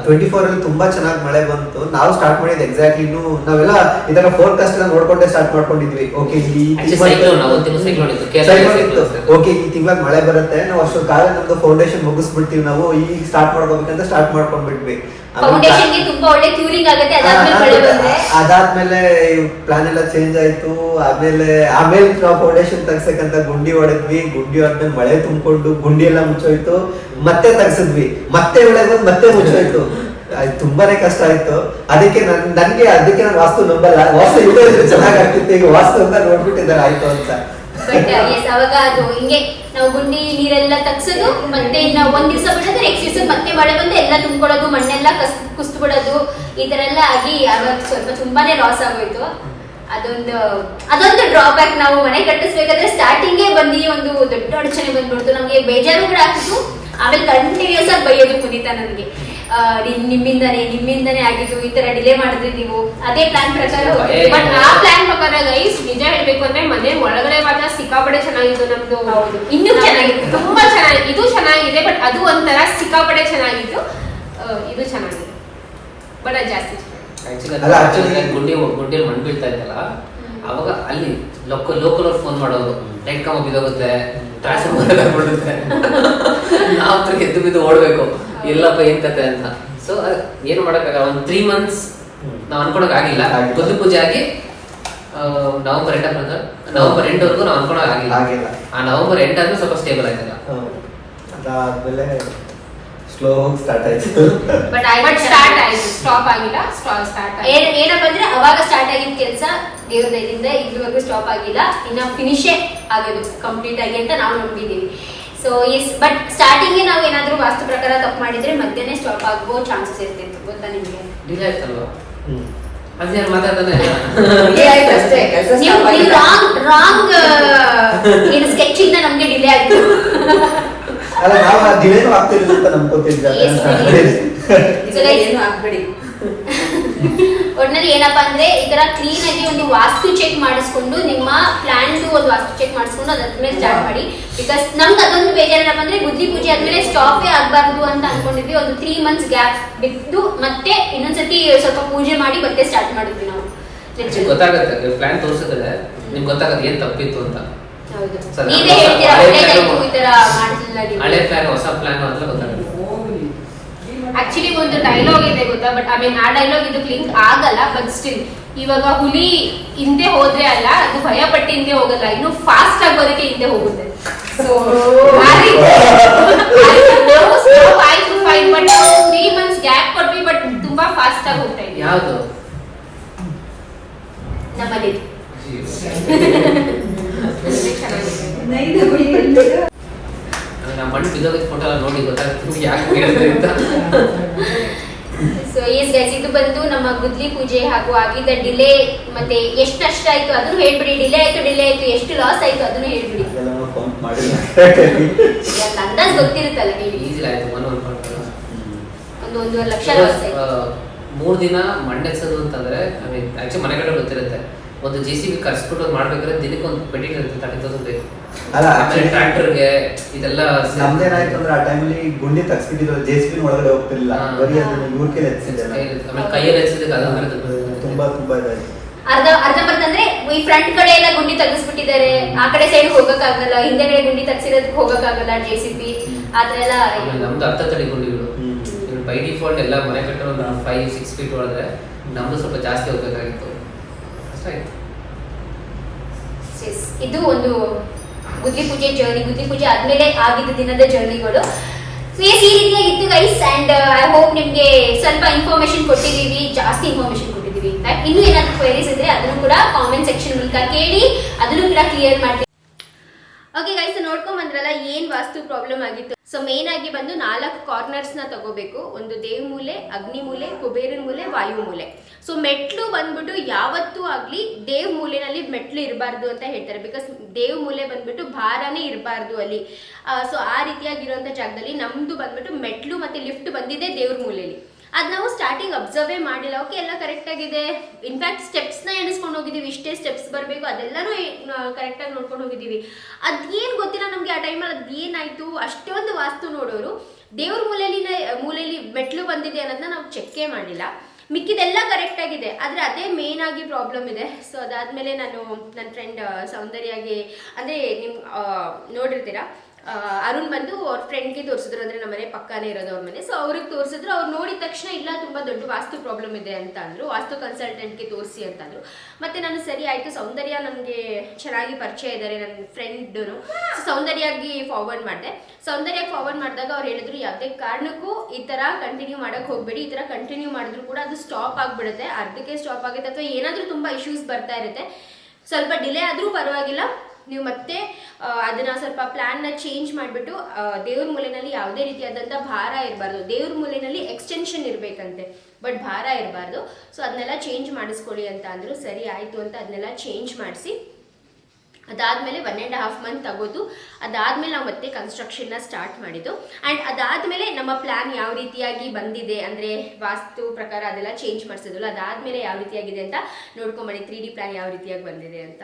24 ಅಲ್ಲಿ ತುಂಬಾ ಚೆನ್ನಾಗಿ ಮಳೆ ಬಂತು. ನಾವು ಸ್ಟಾರ್ಟ್ ಮಾಡಿದ್ ಎಕ್ಸಾಕ್ಟ್ಲಿ ನಾವೆಲ್ಲ ಇದರ ಫೋರ್ಕಾಸ್ಟ್ ಎಲ್ಲ ನೋಡ್ಕೊಂಡೆ ಸ್ಟಾರ್ಟ್ ಮಾಡ್ಕೊಂಡಿದ್ವಿ. ಓಕೆ ಓಕೆ ಈ ತಿಂಗಳ ಮಳೆ ಬರುತ್ತೆ, ನಾವು ಅಷ್ಟು ಕಾಲ ನಮ್ದು ಫೌಂಡೇಶನ್ ಮುಗಿಸ್ಬಿಡ್ತೀವಿ, ನಾವು ಈಗ ಸ್ಟಾರ್ಟ್ ಮಾಡ್ಕೋಬೇಕಂತ ಸ್ಟಾರ್ಟ್ ಮಾಡ್ಕೊಂಡ್ಬಿಟ್ವಿ. ಫೌಂಡೇಶನ್ ಗೆ ತುಂಬಾ ಒಳ್ಳೆ ಕ್ಯೂರಿಂಗ್ ಆಗುತ್ತೆ. ಅದಾದ್ಮೇಲೆ ಪ್ಲಾನ್ ಎಲ್ಲ ಚೇಂಜ್ ಆಯ್ತು. ಆಮೇಲೆ ನಾವು ಫೌಂಡೇಶನ್ ತಗ್ಸಕ್ಕಂತ ಗುಂಡಿ ಹೊಡೆದ್ವಿ. ಗುಂಡಿ ಹೊಡೆದ್ಮೇಲೆ ಮಳೆ ತುಂಬಿಕೊಂಡು ಗುಂಡಿ ಎಲ್ಲ ಮುಚ್ಚೋಯ್ತು. ಮತ್ತೆ ತಗ್ಸಿದ್ವಿ, ಮತ್ತೆ ಮಳೆ ಬಂದು ಮತ್ತೆ ಮುಚ್ಚೋಯ್ತು. ತುಂಬಾನೇ ಕಷ್ಟ ಆಯ್ತು. ಅದಕ್ಕೆ ನಾನು ವಾಸ್ತು ನಂಬಲ್ಲ. ವಾಸ್ತು ಇದ್ರೆ ಚೆನ್ನಾಗ್ ಆಗ್ತಿತ್ತು, ಈಗ ವಾಸ್ತು ಅಂತ ನೋಡ್ಬಿಟ್ಟಿದ್ದಾರೆ ಆಯ್ತು ಅಂತ. ಅವಾಗ ಅದು ಹಿಂಗೆ ನಾವು ಗುಂಡಿ ನೀರೆಲ್ಲ ತಗ್ಸೋದು, ಮತ್ತೆ ನಾವು ಒಂದ್ ದಿವಸ ಬಿಡೋದು, ನೆಕ್ಸ್ಟ್ ದಿವಸ ಮತ್ತೆ ಮಳೆ ಬಂದು ಎಲ್ಲ ತುಂಬಿಕೊಳ್ಳೋದು, ಮಣ್ಣೆಲ್ಲ ಕುಸ್ತು ಬಿಡೋದು, ಈ ತರ ಎಲ್ಲ ಆಗಿ ಅವಾಗ ಸ್ವಲ್ಪ ತುಂಬಾನೇ ಲಾಸ್ ಆಗೋಯ್ತು. ಅದೊಂದು ಡ್ರಾಬ್ಯಾಕ್. ನಾವು ಮನೆ ಕಟ್ಟಿಸ್ಬೇಕಾದ್ರೆ ಸ್ಟಾರ್ಟಿಂಗೇ ಬಂದು ಒಂದು ದೊಡ್ಡ ಅಡಚಣೆ ಬಂದ್ಬಿಡ್ತು. ನಮ್ಗೆ ಬೇಜಾರು ಕೂಡ ಆಗ್ತಿತ್ತು. ಆಮೇಲೆ ಕಂಟಿನ್ಯೂಸ್ ಆಗಿ ಬೈಯೋದು ಪುನೀತ ನನಗೆ, ನಿಮ್ಮಿಂದಾನೇ ಆಗಿದ್ದು, ಈ ತರ ಡಿಲೇ ಮಾಡಿದ್ರಿ ನೀವು, ಅದೇ ಪ್ಲಾನ್ ಪ್ರಕಾರ. ಬಟ್ ಆ ಪ್ಲಾನ್ ಪ್ರಕಾರ ಗೈಸ್ ನಿಜ ಹೇಳ್ಬೇಕು ಅಂದ್ರೆ ಮನೆ ಒಳಗಡೆ ಮಾತ್ರ ಸಿಕ್ಕಾಪಡೆ ಚೆನ್ನಾಗಿತ್ತು ನಮ್ದು. ಇನ್ನೂ ಚೆನ್ನಾಗಿತ್ತು, ತುಂಬಾ ಚೆನ್ನಾಗಿ. ಇದು ಚೆನ್ನಾಗಿದೆ, ಬಟ್ ಅದು ಒಂಥರ ಸಿಕ್ಕಾಪಡೆ ಚೆನ್ನಾಗಿತ್ತು. ಇದು ಚೆನ್ನಾಗಿದೆ, ಬಟ್ ಅದು ಜಾಸ್ತಿ ಗುಂಡಿಯಲ್ಲಿ ಮಣ್ಣು ಬೀಳ್ತಾ ಇತ್ತಲ್ಲ, ಅವಾಗ ಅಲ್ಲಿ ಲೋಕಲ್ ಅವ್ರು ಫೋನ್ ಮಾಡೋದು, ಲೈಟ್ ಕಂಬ ಬಿದ್ದೋಗುತ್ತೆ, ಟ್ರಾನ್ಸ್ಫಾರ್ಮರ್ ಬಿಡುತ್ತೆ, ನಾವು ಎದ್ದು ಬಿದ್ದು ಓಡ್ಬೇಕು, ಎಲ್ಲಪ್ಪ ಏನ್ ಕತೆ ಅಂತ. ಸೊ ಏನು ಮಾಡಕ್ಕಾಗಲ್ಲ. ಒಂದು 3 months ನಾವು ಅನ್ಕೊಳಕ್ ಆಗಿಲ್ಲ. ಗುದ್ದು ಪೂಜೆ ಆಗಿ ನವೆಂಬರ್ ಎಂಡ್ ನವೆಂಬರ್ ಎಂಡ್ವರೆಗೂ ನಾವು ಅನ್ಕೊಳ್ಳೋ ಆಗಿಲ್ಲ. ಆ ನವೆಂಬರ್ ಎಂಡ್ ಆದ್ಮೇಲೆ ಸ್ವಲ್ಪ ಸ್ಟೇಬಲ್ ಆಯ್ತಲ್ಲ. ಅದಾದ್ಮೇಲೆ ಸ್ಲೋ ಸ್ಟಾರ್ಟ್ ಆಯ್ತು. ಬಟ್ ಸ್ಟಾರ್ಟ್ ಆಯ್ತು, ಸ್ಟಾಪ್ ಆಗಿಲ್ಲ, ಸ್ಟಾರ್ಟ್ ಏನಪ್ಪ ಅಂದ್ರೆ ಅವಾಗ ಸ್ಟಾರ್ಟ್ ಆಗಿದ್ದ ಕೆಲಸ ದೇವ್ರ ದಯದಿಂದ ಇಲ್ಲಿವರೆಗೂ ಸ್ಟಾಪ್ ಆಗಿಲ್ಲ, ಇನ್ನ ಫಿನಿಶೇ ಆಗೋದು ಕಂಪ್ಲೀಟ್ ಆಗಿ ಅಂತ ನಾವು ನಂಬಿದೀವಿ. ಸೊ ಎಸ್, ಬಟ್ ಸ್ಟಾರ್ಟಿಂಗ್ ನಾವು ಏನಾದ್ರೂ ವಾಸ್ತು ಪ್ರಕಾರ ತಪ್ಪು ಮಾಡಿದ್ರೆ ಮಧ್ಯನೇ ಸ್ಟಾಪ್ ಆಗೋ ಚಾನ್ಸಸ್ ಇರ್ತಿತ್ತು, ಗೊತ್ತಾ ನಿಮ್ಗೆ? ಡಿಲೇ ಆಯ್ತಲ್ವಾ? ಅದ್ಯಾರು ಮಾತಾಡ್ತಾನೆ ಅಷ್ಟೇ ಕೆಲಸ ನೀವು ರಾಂಗ್ ಏನು ಸ್ಕೆಚ್ ಇಂದ ನಮ್ಗೆ ಡಿಲೇ ಆಯ್ತು. ಅಲ್ಲ, ನಾವು ಡಿಲೇನು ಆಗ್ತಿರ್ಲಿಲ್ಲ ಅಂತ ನಂಬ್ಕೋತಿದ್ವಿ. ಏನು ಆಗ್ಬೇಡಿ. ಒಟ್ನಲ್ಲಿ ಏನಪ್ಪಾ ಅಂದ್ರೆ ಈ ತರ ಕ್ಲೀನ್ ಆಗಿ ಒಂದು ವಾಸ್ತು ಚೆಕ್ ಮಾಡಿಸ್ಕೊಂಡು ನಿಮ್ಮ ಪ್ಲಾನ್ ಒಂದು ವಾಸ್ತು ಚೆಕ್ ಮಾಡಿಸ್ಕೊಂಡು ಅದಾದ್ಮೇಲೆ ಸ್ಟಾರ್ಟ್ ಮಾಡಿ. ಬಿಕಾಸ್ ನಮ್ಗೆ ಅದೊಂದು ಬೇಜಾರೇನಪ್ಪ ಅಂದ್ರೆ ಗುದ್ಲಿ ಪೂಜೆ ಆದ್ಮೇಲೆ ಸ್ಟಾಪೇ ಆಗ್ಬಾರ್ದು ಅಂತ ಅನ್ಕೊಂಡಿದ್ವಿ. ಒಂದು 3 months ಗ್ಯಾಪ್ ಬಿಟ್ಟು ಮತ್ತೆ ಇನ್ನೊಂದ್ಸತಿ ಸ್ವಲ್ಪ ಪೂಜೆ ಮಾಡಿ ಮತ್ತೆ ಸ್ಟಾರ್ಟ್ ಮಾಡಿದ್ವಿ ನಾವು. ಗೊತ್ತಾಗತ್ತೆ, ಪ್ಲಾನ್ ತೋರಿಸಿದ್ರೆ ನಿಮ್ಗೆ ಗೊತ್ತಾಗತ್ತೆ ಏನ್ ತಪ್ಪಿತ್ತು ಅಂತ. ಹೌದು, ಸರ್, ನೀವೇ ಹೇಳ್ತೀರಾ ಒಳ್ಳೇದಾಯ್ತು ಈ ತರ ಮಾಡಿಲ್ಲ ನೀವು. ಹಳೆ ಪ್ಲಾನ್ ಹೊಸ ಪ್ಲಾನ್ ಅಂತ ಗೊತ್ತಾಗುತ್ತೆ. ಆಕ್ಚುಲಿ ಒಂದು ಡೈಲಾಗ್ ಇದೆ ಗೊತ್ತಾ, ಬಟ್ ಐ ಮೀನ್ ಆ ಡೈಲಾಗ್ ಇದು ಲಿಂಕ್ ಆಗಲ್ಲ, ಬಟ್ ಸ್ಟಿಲ್ ಇವಾಗ ಹುಲಿ ಹಿಂದೆ ಹೋದ್ರೆ ಅಲ್ಲ, ಅದು ಭಯ ಪಟ್ಟು ಹಿಂದೆ ಹೋಗಲ್ಲ, ಇನ್ನು ಫಾಸ್ಟ್ ಆಗಿ ಬರೋಕೆ ಹಿಂದೆ ಹೋಗುತ್ತೆ. ಸೊ ಆಯ್ತು ಫೈನ್, ಬಟ್ 3 months ಗ್ಯಾಪ್ ಕೊಟ್ವಿ, ಬಟ್ ತುಂಬಾ ಫಾಸ್ಟ್ ಆಗಿ ಹೋಗ್ತಾ ಇದೆ. ಯಾವುದು ನಮ್ಮಲ್ಲಿ ನಮ್ಮ ಮಣ್ಣು ಬಿದ್ದೋಗಿದ್ದ ಫೋಟೋ ಎಲ್ಲ ನೋಡಿ ಗೊತ್ತಾಗ್ತದೆ ಯಾಕೆ ಹೇಳಿದ್ರೆ ಅಂತ. ಸೊ ಎಸ್ ಗೈಸ್, ಇದು ಬಂದು ನಮ್ಮ ಗುದ್ಲಿ ಪೂಜೆ ಹಾಗೂ ಆಗಿದ್ದ ಡಿಲೇ, ಮತ್ತೆ ಎಷ್ಟು ನಷ್ಟ ಆಯ್ತು ಅದನ್ನು ಹೇಳ್ಬಿಡಿ. ಡಿಲೇ ಆಯ್ತು ಎಷ್ಟು ಲಾಸ್ ಆಯ್ತು ಅದನ್ನು ಹೇಳ್ಬಿಡಿ. ಅಂದಾಜ್ ಗೊತ್ತಿರುತ್ತಲ್ಲ ನೀವು. ಈಸಿ ಆಯ್ತು, ಒಂದೂವರೆ ಲಕ್ಷ ಲಾಸ್ ಆಯ್ತು. 3 ದಿನ ಮಣ್ಣೆಸೋದು ಅಂತಂದ್ರೆ ಆಕ್ಚುಲಿ ಮನೆ ಕಡೆ ಗೊತ್ತಿರುತ್ತೆ. ಒಂದು JCB ಕರ್ಸ್ಬಿಟ್ಟು ಮಾಡ್ಬೇಕಾದ್ರೆ ದಿನಕ್ಕೆ ಒಂದು ಮೆಟೀರಿಯಲ್ ಇರುತ್ತೆ 30,000 ಬೇಕು. ಅಲ್ಲ, ಟ್ರ್ಯಾಕ್ಟರ್ಗೆ ಇದೆಲ್ಲ ನಮ್ದೇನಾಯ್ತು ಅಂದ್ರೆ ಆ ಟೈಮಲ್ಲಿ ಗುಂಡಿ ತಗ್ಸ್ಬಿಟ್ಟಿದ್ರು, JCB ಒಳಗಡೆ ಹೋಗ್ತಿರ್ಲಿಲ್ಲ, ಬರೀ ಅದನ್ನ ಇವ್ರ ಕೈಲಿ ಎತ್ಸಿದ್ದೆ. ಆಮೇಲೆ ಕೈಯಲ್ಲಿ ಎತ್ತಿದ್ದಕ್ಕೆ ಅದು ತುಂಬಾ ಇದಾಯ್ತು. ಅರ್ಧಂಬರ್ಧ ಅಂದ್ರೆ ಈ ಫ್ರಂಟ್ ಕಡೆ ಎಲ್ಲ ಗುಂಡಿ ತೆಗಿಸ್ಬಿಟ್ಟಿದ್ದಾರೆ, ಆ ಕಡೆ ಸೈಡ್ ಹೋಗಕ್ಕಾಗಲ್ಲ, ಹಿಂದೆಗಡೆ ಗುಂಡಿ ತಗ್ಸಿರೋದಕ್ಕೆ ಹೋಗಕ್ಕಾಗಲ್ಲ, JCB ಆತರ ಎಲ್ಲ. ನಮ್ದು 10 ಅಡಿ ಗುಂಡಿಗಳು ಬೈ ಡಿಫಾಲ್ಟ್ ಎಲ್ಲ ಮನೆ ಕಟ್ಟೋ ಒಂದು 5-6 ಫೀಟ್ ಒಳಗೆ, ನಮ್ದು ಸ್ವಲ್ಪ ಜಾಸ್ತಿ ಹೋಗ್ಬೇಕಾಗಿತ್ತು. ಇದು ಒಂದು ಗುದ್ಲಿ ಪೂಜೆ ಜರ್ನಿ, ಗುದ್ಲಿ ಪೂಜೆ ಆದ್ಮೇಲೆ ಆಗಿದ್ದ ದಿನದ ಜರ್ನಿಗಳು. ಈ ರೀತಿಯಾಗಿತ್ತು ಗೈಸ್, ಅಂಡ್ ಐ ಹೋಪ್ ನಿಮ್ಗೆ ಸ್ವಲ್ಪ ಇನ್ಫಾರ್ಮೇಶನ್ ಕೊಟ್ಟಿದೀವಿ, ಜಾಸ್ತಿ ಇನ್ಫಾರ್ಮೇಶನ್ ಕೊಟ್ಟಿದೀವಿ. ಇನ್ನೂ ಏನಾದ್ರು ಕ್ವೆರೀಸ್ ಇದ್ರೆ ಅದನ್ನು ಕೂಡ ಕಾಮೆಂಟ್ ಸೆಕ್ಷನ್ ಮೂಲಕ ಕೇಳಿ, ಅದನ್ನು ಕೂಡ ಕ್ಲಿಯರ್ ಮಾಡ್ತೀವಿ. ಓಕೆ ಗೈಸ್, ನೋಡ್ಕೊಂಡ್ ಬಂದ್ರಲ್ಲ ಏನ್ ವಾಸ್ತು ಪ್ರಾಬ್ಲಮ್ ಆಗಿತ್ತು. ಸೊ ಮೇನ್ ಆಗಿ ಬಂದು 4 ಕಾರ್ನರ್ಸ್ ನ ತಗೋಬೇಕು. ಒಂದು ದೇವ್ ಮೂಲೆ, ಅಗ್ನಿ ಮೂಲೆ, ಕುಬೇರನ್ ಮೂಲೆ, ವಾಯು ಮೂಲೆ. ಸೊ ಮೆಟ್ಲು ಬಂದ್ಬಿಟ್ಟು ಯಾವತ್ತೂ ಆಗ್ಲಿ ದೇವ್ ಮೂಲೆನಲ್ಲಿ ಮೆಟ್ಲು ಇರಬಾರ್ದು ಅಂತ ಹೇಳ್ತಾರೆ. ಬಿಕಾಸ್ ದೇವ್ ಮೂಲೆ ಬಂದ್ಬಿಟ್ಟು ಭಾರನೇ ಇರಬಾರ್ದು ಅಲ್ಲಿ. ಸೊ ಆ ರೀತಿಯಾಗಿರುವಂತ ಜಾಗದಲ್ಲಿ ನಮ್ದು ಬಂದ್ಬಿಟ್ಟು ಮೆಟ್ಲು ಮತ್ತೆ ಲಿಫ್ಟ್ ಬಂದಿದೆ ದೇವ್ರ ಮೂಲೆಯಲ್ಲಿ. ಅದು ನಾವು ಸ್ಟಾರ್ಟಿಂಗ್ ಅಬ್ಸರ್ವೇ ಮಾಡಿಲ್ಲ. ಓಕೆ, ಎಲ್ಲ ಕರೆಕ್ಟ್ ಆಗಿದೆ. ಇನ್ಫ್ಯಾಕ್ಟ್ ಸ್ಟೆಪ್ಸ್ನ ಎಣಿಸ್ಕೊಂಡು ಹೋಗಿದ್ದೀವಿ, ಇಷ್ಟೇ ಸ್ಟೆಪ್ಸ್ ಬರಬೇಕು ಅದೆಲ್ಲನೂ ಕರೆಕ್ಟಾಗಿ ನೋಡ್ಕೊಂಡು ಹೋಗಿದ್ದೀವಿ. ಅದೇನು ಗೊತ್ತಿಲ್ಲ ನಮಗೆ ಆ ಟೈಮಲ್ಲಿ ಅದೇನಾಯಿತು. ಅಷ್ಟೊಂದು ವಾಸ್ತು ನೋಡೋರು ದೇವ್ರ ಮೂಲೆಯಲ್ಲಿ ಮೆಟ್ಲು ಬಂದಿದೆ ಅನ್ನೋದನ್ನ ನಾವು ಚೆಕ್ಕೇ ಮಾಡಿಲ್ಲ. ಮಿಕ್ಕಿದೆಲ್ಲ ಕರೆಕ್ಟ್ ಆಗಿದೆ, ಆದರೆ ಅದೇ ಮೇನ್ ಆಗಿ ಪ್ರಾಬ್ಲಮ್ ಇದೆ. ಸೊ ಅದಾದಮೇಲೆ ನಾನು ನನ್ನ ಫ್ರೆಂಡ್ ಸೌಂದರ್ಯಾಗಿ, ಅಂದರೆ ನಿಮ್ಮ ನೋಡಿರ್ತೀರಾ, ಅರುಣ್ ಬಂದು ಅವ್ರ ಫ್ರೆಂಡ್ಗೆ ತೋರಿಸಿದ್ರು, ಅಂದರೆ ನಮ್ಮ ಮನೆ ಪಕ್ಕನೇ ಇರೋದು ಅವ್ರ ಮನೆ. ಸೊ ಅವ್ರಿಗೆ ತೋರಿಸಿದ್ರು. ಅವ್ರು ನೋಡಿದ ತಕ್ಷಣ ಇಲ್ಲ ತುಂಬ ದೊಡ್ಡ ವಾಸ್ತು ಪ್ರಾಬ್ಲಮ್ ಇದೆ ಅಂತ ಅಂದರು. ವಾಸ್ತು ಕನ್ಸಲ್ಟೆಂಟ್ಗೆ ತೋರಿಸಿ ಅಂತಂದರು. ಮತ್ತು ನಾನು ಸರಿ ಆಯಿತು, ಸೌಂದರ್ಯ ನನಗೆ ಚೆನ್ನಾಗಿ ಪರಿಚಯ ಇದ್ದಾರೆ ನನ್ನ ಫ್ರೆಂಡು. ಸೊ ಸೌಂದರ್ಯಾಗಿ ಫಾರ್ವರ್ಡ್ ಮಾಡಿದೆ. ಸೌಂದರ್ಯಕ್ಕೆ ಫಾರ್ವರ್ಡ್ ಮಾಡಿದಾಗ ಅವ್ರು ಹೇಳಿದ್ರು, ಯಾವುದೇ ಕಾರಣಕ್ಕೂ ಈ ಥರ ಕಂಟಿನ್ಯೂ ಮಾಡೋಕ್ಕೆ ಹೋಗಬೇಡಿ. ಈ ಥರ ಕಂಟಿನ್ಯೂ ಮಾಡಿದ್ರು ಕೂಡ ಅದು ಸ್ಟಾಪ್ ಆಗಿಬಿಡುತ್ತೆ, ಅರ್ಧಕ್ಕೆ ಸ್ಟಾಪ್ ಆಗುತ್ತೆ, ಅಥವಾ ಏನಾದರೂ ತುಂಬ ಇಶ್ಯೂಸ್ ಬರ್ತಾ ಇರುತ್ತೆ. ಸ್ವಲ್ಪ ಡಿಲೇ ಆದರೂ ಪರವಾಗಿಲ್ಲ, ನೀವು ಮತ್ತೆ ಅದನ್ನ ಸ್ವಲ್ಪ ಪ್ಲಾನ್ನ ಚೇಂಜ್ ಮಾಡಿಬಿಟ್ಟು ದೇವ್ರ ಮೂಲೆಯಲ್ಲಿ ಯಾವುದೇ ರೀತಿಯಾದಂಥ ಭಾರ ಇರಬಾರ್ದು. ದೇವ್ರ ಮೂಲೆಯಲ್ಲಿ ಎಕ್ಸ್ಟೆನ್ಷನ್ ಇರಬೇಕಂತೆ, ಬಟ್ ಭಾರ ಇರಬಾರ್ದು. ಸೊ ಅದನ್ನೆಲ್ಲ ಚೇಂಜ್ ಮಾಡಿಸ್ಕೊಳ್ಳಿ ಅಂತ ಅಂದರು. ಸರಿ ಆಯಿತು ಅಂತ ಅದನ್ನೆಲ್ಲ ಚೇಂಜ್ ಮಾಡಿಸಿ ಅದಾದಮೇಲೆ 1.5 month ತಗೋದು. ಅದಾದಮೇಲೆ ನಾವು ಮತ್ತೆ ಕನ್ಸ್ಟ್ರಕ್ಷನ್ನ ಸ್ಟಾರ್ಟ್ ಮಾಡಿದ್ದು. ಆ್ಯಂಡ್ ಅದಾದಮೇಲೆ ನಮ್ಮ ಪ್ಲ್ಯಾನ್ ಯಾವ ರೀತಿಯಾಗಿ ಬಂದಿದೆ, ಅಂದರೆ ವಾಸ್ತು ಪ್ರಕಾರ ಅದೆಲ್ಲ ಚೇಂಜ್ ಮಾಡಿಸಿದ್ವಲ್ಲ, ಅದಾದಮೇಲೆ ಯಾವ ರೀತಿಯಾಗಿದೆ ಅಂತ ನೋಡ್ಕೊಂಬನ್ನಿ. 3D ಪ್ಲ್ಯಾನ್ ಯಾವ ರೀತಿಯಾಗಿ ಬಂದಿದೆ ಅಂತ.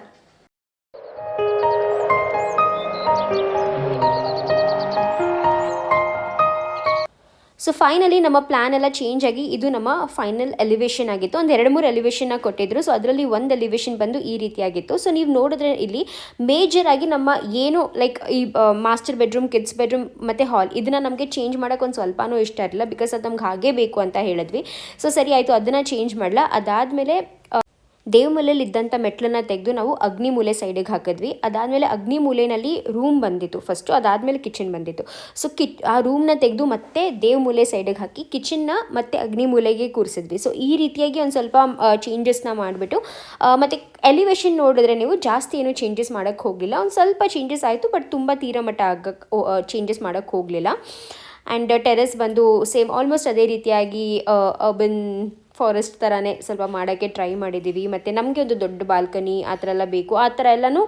ಸೊ ಫೈನಲಿ ನಮ್ಮ ಪ್ಲ್ಯಾನ್ ಎಲ್ಲ ಚೇಂಜ್ ಆಗಿ ಇದು ನಮ್ಮ ಫೈನಲ್ ಎಲಿವೇಶನ್ ಆಗಿತ್ತು. ಒಂದು 2-3 ಎಲಿವೇಶನ್ನ ಕೊಟ್ಟಿದ್ರು. ಸೊ ಅದರಲ್ಲಿ ಒಂದು ಎಲಿವೇಶನ್ ಬಂದು ಈ ರೀತಿಯಾಗಿತ್ತು. ಸೊ ನೀವು ನೋಡಿದ್ರೆ ಇಲ್ಲಿ ಮೇಜರ್ ಆಗಿ ನಮ್ಮ ಏನು ಲೈಕ್ ಈ ಮಾಸ್ಟರ್ ಬೆಡ್ರೂಮ್, ಕಿಡ್ಸ್ ಬೆಡ್ರೂಮ್ ಮತ್ತು ಹಾಲ್ ಇದನ್ನು ನಮಗೆ ಚೇಂಜ್ ಮಾಡೋಕೆ ಒಂದು ಸ್ವಲ್ಪನೂ ಇಷ್ಟ ಇರಲಿಲ್ಲ. ಬಿಕಾಸ್ ಅದು ನಮ್ಗೆ ಹಾಗೇ ಬೇಕು ಅಂತ ಹೇಳಿದ್ವಿ. ಸೊ ಸರಿ ಆಯಿತು, ಅದನ್ನು ಚೇಂಜ್ ಮಾಡಲ್ಲ. ಅದಾದಮೇಲೆ ದೇವಮೂಲೆಯಲ್ಲಿ ಇದ್ದಂಥ ಮೆಟ್ಲನ್ನು ತೆಗೆದು ನಾವು ಅಗ್ನಿ ಮೂಲೆ ಸೈಡಿಗೆ ಹಾಕಿದ್ವಿ. ಅದಾದಮೇಲೆ ಅಗ್ನಿ ಮೂಲೆಯಲ್ಲಿ ರೂಮ್ ಬಂದಿತ್ತು ಫಸ್ಟು, ಅದಾದಮೇಲೆ ಕಿಚನ್ ಬಂದಿತ್ತು. ಸೊ ಆ ರೂಮ್ನ ತೆಗೆದು ಮತ್ತೆ ದೇವಮೂಲೆ ಸೈಡಿಗೆ ಹಾಕಿ ಕಿಚನ್ನ ಮತ್ತೆ ಅಗ್ನಿ ಮೂಲೆಗೆ ಕೂರಿಸಿದ್ವಿ. ಸೊ ಈ ರೀತಿಯಾಗಿ ಒಂದು ಸ್ವಲ್ಪ ಚೇಂಜಸ್ನ ಮಾಡಿಬಿಟ್ಟು ಮತ್ತು ಎಲಿವೇಶನ್ ನೋಡಿದ್ರೆ ನೀವು ಜಾಸ್ತಿ ಏನು ಚೇಂಜಸ್ ಮಾಡೋಕ್ಕೆ ಹೋಗಲಿಲ್ಲ. ಒಂದು ಸ್ವಲ್ಪ ಚೇಂಜಸ್ ಆಯಿತು, ಬಟ್ ತುಂಬ ತೀರ ಮಟ್ಟ ಚೇಂಜಸ್ ಮಾಡೋಕ್ಕೆ ಹೋಗಲಿಲ್ಲ. ಆ್ಯಂಡ್ ಟೆರೆಸ್ ಬಂದು ಸೇಮ್ ಆಲ್ಮೋಸ್ಟ್ ಅದೇ ರೀತಿಯಾಗಿ ಅರ್ಬನ್ ಫಾರೆಸ್ಟ್ ಥರನೇ ಸ್ವಲ್ಪ ಮಾಡೋಕ್ಕೆ ಟ್ರೈ ಮಾಡಿದ್ದೀವಿ. ಮತ್ತು ನಮಗೆ ಒಂದು ದೊಡ್ಡ ಬಾಲ್ಕನಿ ಆ ಥರ ಎಲ್ಲ ಬೇಕು, ಆ ಥರ ಎಲ್ಲನೂ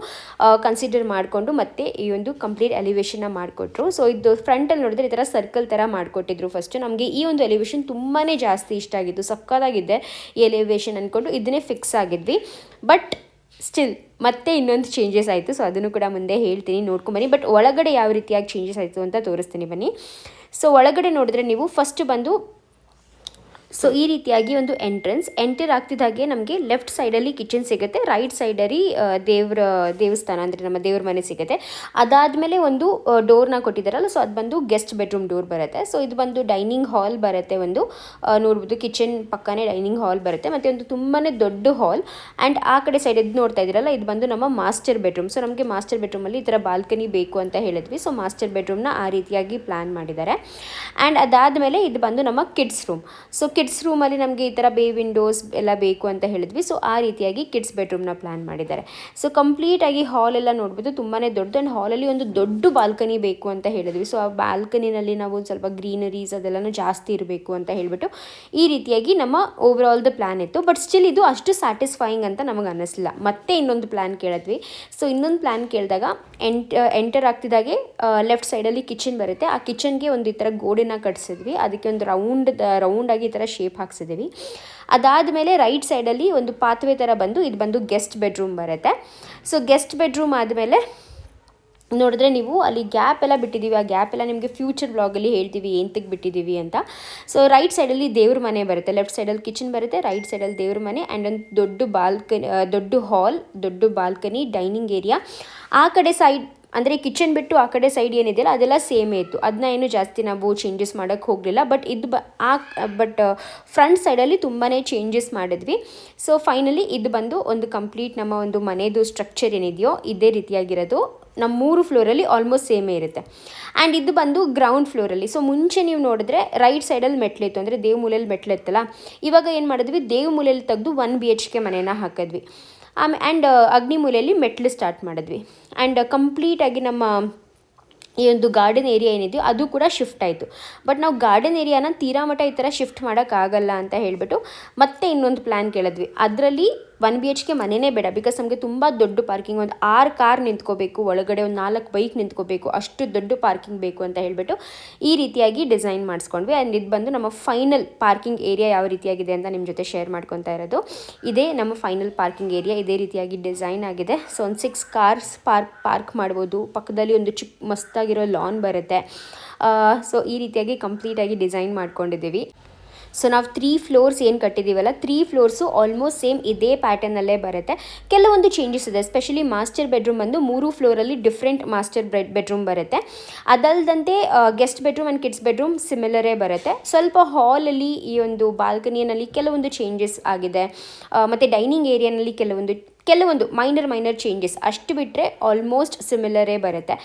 ಕನ್ಸಿಡರ್ ಮಾಡಿಕೊಂಡು ಮತ್ತೆ ಈ ಒಂದು ಕಂಪ್ಲೀಟ್ ಎಲಿವೇಶನ್ನ ಮಾಡಿಕೊಟ್ರು. ಸೊ ಇದು ಫ್ರಂಟಲ್ಲಿ ನೋಡಿದ್ರೆ ಈ ಥರ ಸರ್ಕಲ್ ಥರ ಮಾಡಿಕೊಟ್ಟಿದ್ರು ಫಸ್ಟು. ನಮಗೆ ಈ ಒಂದು ಎಲಿವೇಶನ್ ತುಂಬಾ ಜಾಸ್ತಿ ಇಷ್ಟ ಆಗಿದ್ದು, ಸಕ್ಕತ್ತಾಗಿದೆ ಈ ಎಲಿವೇಶನ್ ಅಂದ್ಕೊಂಡು ಇದನ್ನೇ ಫಿಕ್ಸ್ ಆಗಿದ್ವಿ. ಬಟ್ ಸ್ಟಿಲ್ ಮತ್ತೆ ಇನ್ನೊಂದು ಚೇಂಜಸ್ ಆಯಿತು. ಸೊ ಅದನ್ನು ಕೂಡ ಮುಂದೆ ಹೇಳ್ತೀನಿ, ನೋಡ್ಕೊಂಬನ್ನಿ. ಬಟ್ ಒಳಗಡೆ ಯಾವ ರೀತಿಯಾಗಿ ಚೇಂಜಸ್ ಆಯಿತು ಅಂತ ತೋರಿಸ್ತೀನಿ ಬನ್ನಿ. ಸೊ ಒಳಗಡೆ ನೋಡಿದ್ರೆ ನೀವು ಫಸ್ಟ್ ಬಂದು ಸೊ ಈ ರೀತಿಯಾಗಿ ಒಂದು ಎಂಟರ್ ಆಗ್ತಿದ್ದಾಗೆ ನಮಗೆ ಲೆಫ್ಟ್ ಸೈಡಲ್ಲಿ ಕಿಚನ್ ಸಿಗುತ್ತೆ, ರೈಟ್ ಸೈಡಲ್ಲಿ ದೇವಸ್ಥಾನ ಅಂದರೆ ನಮ್ಮ ದೇವ್ರ ಮನೆ ಸಿಗುತ್ತೆ. ಅದಾದಮೇಲೆ ಒಂದು ಡೋರ್ನ ಕೊಟ್ಟಿದ್ದಾರಲ್ಲ, ಸೊ ಅದು ಬಂದು ಗೆಸ್ಟ್ ಬೆಡ್ರೂಮ್ ಡೋರ್ ಬರುತ್ತೆ. ಸೊ ಇದು ಬಂದು ಡೈನಿಂಗ್ ಹಾಲ್ ಬರುತ್ತೆ, ಒಂದು ನೋಡ್ಬೋದು ಕಿಚನ್ ಪಕ್ಕನೇ ಡೈನಿಂಗ್ ಹಾಲ್ ಬರುತ್ತೆ, ಮತ್ತು ಒಂದು ತುಂಬಾ ದೊಡ್ಡ ಹಾಲ್. ಆ್ಯಂಡ್ ಆ ಕಡೆ ಸೈಡ್ ಇದು ನೋಡ್ತಾ ಇದ್ದೀರಲ್ಲ, ಇದು ಬಂದು ನಮ್ಮ ಮಾಸ್ಟರ್ ಬೆಡ್ರೂಮ್. ಸೊ ನಮಗೆ ಮಾಸ್ಟರ್ ಬೆಡ್ರೂಮಲ್ಲಿ ಈ ಥರ ಬಾಲ್ಕನಿ ಬೇಕು ಅಂತ ಹೇಳಿದ್ವಿ. ಸೊ ಮಾಸ್ಟರ್ ಬೆಡ್ರೂಮ್ನ ಆ ರೀತಿಯಾಗಿ ಪ್ಲ್ಯಾನ್ ಮಾಡಿದ್ದಾರೆ. ಆ್ಯಂಡ್ ಅದಾದಮೇಲೆ ಇದು ಬಂದು ನಮ್ಮ ಕಿಡ್ಸ್ ರೂಮ್. ಸೊ ಕಿಡ್ಸ್ ರೂಮಲ್ಲಿ ನಮಗೆ ಈ ಥರ ಬೇ ವಿಂಡೋಸ್ ಎಲ್ಲ ಬೇಕು ಅಂತ ಹೇಳಿದ್ವಿ. ಸೊ ಆ ರೀತಿಯಾಗಿ ಕಿಡ್ಸ್ ಬೆಡ್ರೂಮ್ನ ಪ್ಲ್ಯಾನ್ ಮಾಡಿದ್ದಾರೆ. ಸೊ ಕಂಪ್ಲೀಟಾಗಿ ಹಾಲ್ ಎಲ್ಲ ನೋಡ್ಬೋದು, ತುಂಬಾ ದೊಡ್ಡ. ಆ್ಯಂಡ್ ಹಾಲಲ್ಲಿ ಒಂದು ದೊಡ್ಡ ಬಾಲ್ಕನಿ ಬೇಕು ಅಂತ ಹೇಳಿದ್ವಿ. ಸೊ ಆ ಬಾಲ್ಕನಿನಲ್ಲಿ ನಾವು ಒಂದು ಸ್ವಲ್ಪ ಗ್ರೀನರೀಸ್ ಅದೆಲ್ಲನೂ ಜಾಸ್ತಿ ಇರಬೇಕು ಅಂತ ಹೇಳಿಬಿಟ್ಟು ಈ ರೀತಿಯಾಗಿ ನಮ್ಮ ಓವರ್ ಆಲ್ ದ ಪ್ಲ್ಯಾನ್ ಇತ್ತು. ಬಟ್ ಸ್ಟಿಲ್ ಇದು ಅಷ್ಟು ಸ್ಯಾಟಿಸ್ಫೈಯಿಂಗ್ ಅಂತ ನಮಗೆ ಅನ್ನಿಸ್ಲಿಲ್ಲ. ಮತ್ತೆ ಇನ್ನೊಂದು ಪ್ಲ್ಯಾನ್ ಕೇಳಿದ್ವಿ. ಸೊ ಇನ್ನೊಂದು ಪ್ಲ್ಯಾನ್ ಕೇಳಿದಾಗ ಎಂಟರ್ ಆಗ್ತಿದ್ದಾಗೆ ಲೆಫ್ಟ್ ಸೈಡಲ್ಲಿ ಕಿಚನ್ ಬರುತ್ತೆ. ಆ ಕಿಚನ್ಗೆ ಒಂದು ಈ ಥರ ಗೋಡೆನ ಕಟ್ಸಿದ್ವಿ, ಅದಕ್ಕೆ ಒಂದು ರೌಂಡಾಗಿ ಈ ಥರ ಶೇಪ್ ಹಾಕ್ಸಿದ್ದೀವಿ. ಅದಾದಮೇಲೆ ರೈಟ್ ಸೈಡಲ್ಲಿ ಒಂದು ಪಾತ್ವೆ ಥರ ಬಂದು ಇದು ಬಂದು ಗೆಸ್ಟ್ ಬೆಡ್ರೂಮ್ ಬರುತ್ತೆ. ಸೊ ಗೆಸ್ಟ್ ಬೆಡ್ರೂಮ್ ಆದಮೇಲೆ ನೋಡಿದ್ರೆ ನೀವು ಅಲ್ಲಿ ಗ್ಯಾಪ್ ಎಲ್ಲ ಬಿಟ್ಟಿದ್ದೀವಿ. ಆ ಗ್ಯಾಪ್ ಎಲ್ಲ ನಿಮಗೆ ಫ್ಯೂಚರ್ ಬ್ಲಾಗಲ್ಲಿ ಹೇಳ್ತೀವಿ ಏನಕ್ಕೆ ಬಿಟ್ಟಿದ್ದೀವಿ ಅಂತ. ಸೊ ರೈಟ್ ಸೈಡಲ್ಲಿ ದೇವ್ರ ಮನೆ ಬರುತ್ತೆ, ಲೆಫ್ಟ್ ಸೈಡಲ್ಲಿ ಕಿಚನ್ ಬರುತ್ತೆ, ರೈಟ್ ಸೈಡಲ್ಲಿ ದೇವ್ರ ಮನೆ ಆ್ಯಂಡ್ ಒಂದು ದೊಡ್ಡ ಹಾಲ್, ದೊಡ್ಡ ಬಾಲ್ಕನಿ, ಡೈನಿಂಗ್ ಏರಿಯಾ. ಆ ಕಡೆ ಸೈಡ್ ಅಂದರೆ ಕಿಚನ್ ಬಿಟ್ಟು ಆ ಕಡೆ ಸೈಡ್ ಏನಿದೆಯಲ್ಲ ಅದೆಲ್ಲ ಸೇಮೇ ಇತ್ತು, ಅದನ್ನ ಏನು ಜಾಸ್ತಿ ನಾವು ಚೇಂಜಸ್ ಮಾಡೋಕ್ಕೆ ಹೋಗಲಿಲ್ಲ. ಬಟ್ ಇದು ಬಟ್ ಫ್ರಂಟ್ ಸೈಡಲ್ಲಿ ತುಂಬಾ ಚೇಂಜಸ್ ಮಾಡಿದ್ವಿ. ಸೊ ಫೈನಲಿ ಇದು ಬಂದು ಒಂದು ಕಂಪ್ಲೀಟ್ ನಮ್ಮ ಒಂದು ಮನೆಯದು ಸ್ಟ್ರಕ್ಚರ್ ಏನಿದೆಯೋ ಇದೇ ರೀತಿಯಾಗಿರೋದು. ನಮ್ಮ 3 ಫ್ಲೋರಲ್ಲಿ ಆಲ್ಮೋಸ್ಟ್ ಸೇಮೇ ಇರುತ್ತೆ. ಆ್ಯಂಡ್ ಇದು ಬಂದು ಗ್ರೌಂಡ್ ಫ್ಲೋರಲ್ಲಿ. ಸೊ ಮುಂಚೆ ನೀವು ನೋಡಿದ್ರೆ ರೈಟ್ ಸೈಡಲ್ಲಿ ಮೆಟ್ಲಿತ್ತು, ಅಂದರೆ ದೇವಮೂಲೆಯಲ್ಲಿ ಮೆಟ್ಲಿತ್ತಲ್ಲ, ಇವಾಗ ಏನು ಮಾಡಿದ್ವಿ, ದೇವಮೂಲೆಯಲ್ಲಿ ತೆಗೆದು 1 BHK ಮನೇನ ಹಾಕಿದ್ವಿ. ಆ್ಯಂಡ್ ಅಗ್ನಿ ಮೂಲೆಯಲ್ಲಿ ಮೆಟ್ಲು ಸ್ಟಾರ್ಟ್ ಮಾಡಿದ್ವಿ. ಆ್ಯಂಡ್ ಕಂಪ್ಲೀಟಾಗಿ ನಮ್ಮ ಈ ಒಂದು ಗಾರ್ಡನ್ ಏರಿಯಾ ಏನಿದೆಯೋ ಅದು ಕೂಡ ಶಿಫ್ಟ್ ಆಯಿತು. ಬಟ್ ನಾವು ಗಾರ್ಡನ್ ಏರಿಯಾನ ತೀರಾ ಮಟ್ಟ ಈ ಥರ ಶಿಫ್ಟ್ ಮಾಡೋಕ್ಕಾಗಲ್ಲ ಅಂತ ಹೇಳಿಬಿಟ್ಟು ಮತ್ತೆ ಇನ್ನೊಂದು ಪ್ಲ್ಯಾನ್ ಕೇಳಿದ್ವಿ. ಅದರಲ್ಲಿ 1 BHK ಮನೆಯೇ ಬೇಡ, ಬಿಕಾಸ್ ನಮಗೆ ತುಂಬ ದೊಡ್ಡ ಪಾರ್ಕಿಂಗ್, ಒಂದು 6 ಕಾರ್ ನಿಂತ್ಕೋಬೇಕು, ಒಳಗಡೆ ಒಂದು 4 ಬೈಕ್ ನಿಂತ್ಕೋಬೇಕು, ಅಷ್ಟು ದೊಡ್ಡ ಪಾರ್ಕಿಂಗ್ ಬೇಕು ಅಂತ ಹೇಳಿಬಿಟ್ಟು ಈ ರೀತಿಯಾಗಿ ಡಿಸೈನ್ ಮಾಡಿಸ್ಕೊಂಡ್ವಿ. ಆ್ಯಂಡ್ ಇದು ಬಂದು ನಮ್ಮ ಫೈನಲ್ ಪಾರ್ಕಿಂಗ್ ಏರಿಯಾ ಯಾವ ರೀತಿಯಾಗಿದೆ ಅಂತ ನಿಮ್ಮ ಜೊತೆ ಶೇರ್ ಮಾಡ್ಕೊತಾ ಇರೋದು. ಇದೇ ನಮ್ಮ ಫೈನಲ್ ಪಾರ್ಕಿಂಗ್ ಏರಿಯಾ, ಇದೇ ರೀತಿಯಾಗಿ ಡಿಸೈನ್ ಆಗಿದೆ. ಸೊ ಒಂದು 6 ಕಾರ್ಸ್ ಪಾರ್ಕ್ ಮಾಡ್ಬೋದು. ಪಕ್ಕದಲ್ಲಿ ಒಂದು ಚಿಕ್ಕ ಮಸ್ತಾಗಿರೋ ಲಾನ್ ಬರುತ್ತೆ. ಸೊ ಈ ರೀತಿಯಾಗಿ ಕಂಪ್ಲೀಟಾಗಿ ಡಿಸೈನ್ ಮಾಡ್ಕೊಂಡಿದ್ದೀವಿ. ಸೊ ನಾವು 3 ಫ್ಲೋರ್ಸ್ ಏನು ಕಟ್ಟಿದ್ದೀವಲ್ಲ, 3 ಫ್ಲೋರ್ಸು ಆಲ್ಮೋಸ್ಟ್ ಸೇಮ್ ಇದೇ ಪ್ಯಾಟರ್ನಲ್ಲೇ ಬರುತ್ತೆ. ಕೆಲವೊಂದು ಚೇಂಜಸ್ ಇದೆ, ಎಸ್ಪೆಷಲಿ ಮಾಸ್ಟರ್ ಬೆಡ್ರೂಮ್ ಬಂದು 3 ಫ್ಲೋರಲ್ಲಿ ಡಿಫ್ರೆಂಟ್ ಮಾಸ್ಟರ್ ಬೆಡ್ರೂಮ್ ಬರುತ್ತೆ. ಅದಲ್ಲದಂತೆ guest bedroom and kids bedroom ಸಿಮಿಲರೇ ಬರುತ್ತೆ. ಸ್ವಲ್ಪ ಹಾಲಲ್ಲಿ ಈ ಒಂದು ಬಾಲ್ಕನಿಯಲ್ಲಿ ಕೆಲವೊಂದು ಚೇಂಜಸ್ ಆಗಿದೆ, ಮತ್ತು ಡೈನಿಂಗ್ ಏರಿಯಾನಲ್ಲಿ ಕೆಲವೊಂದು ಮೈನರ್ ಚೇಂಜಸ್, ಅಷ್ಟು ಬಿಟ್ಟರೆ ಆಲ್ಮೋಸ್ಟ್ ಸಿಮಿಲರೇ ಬರುತ್ತೆ.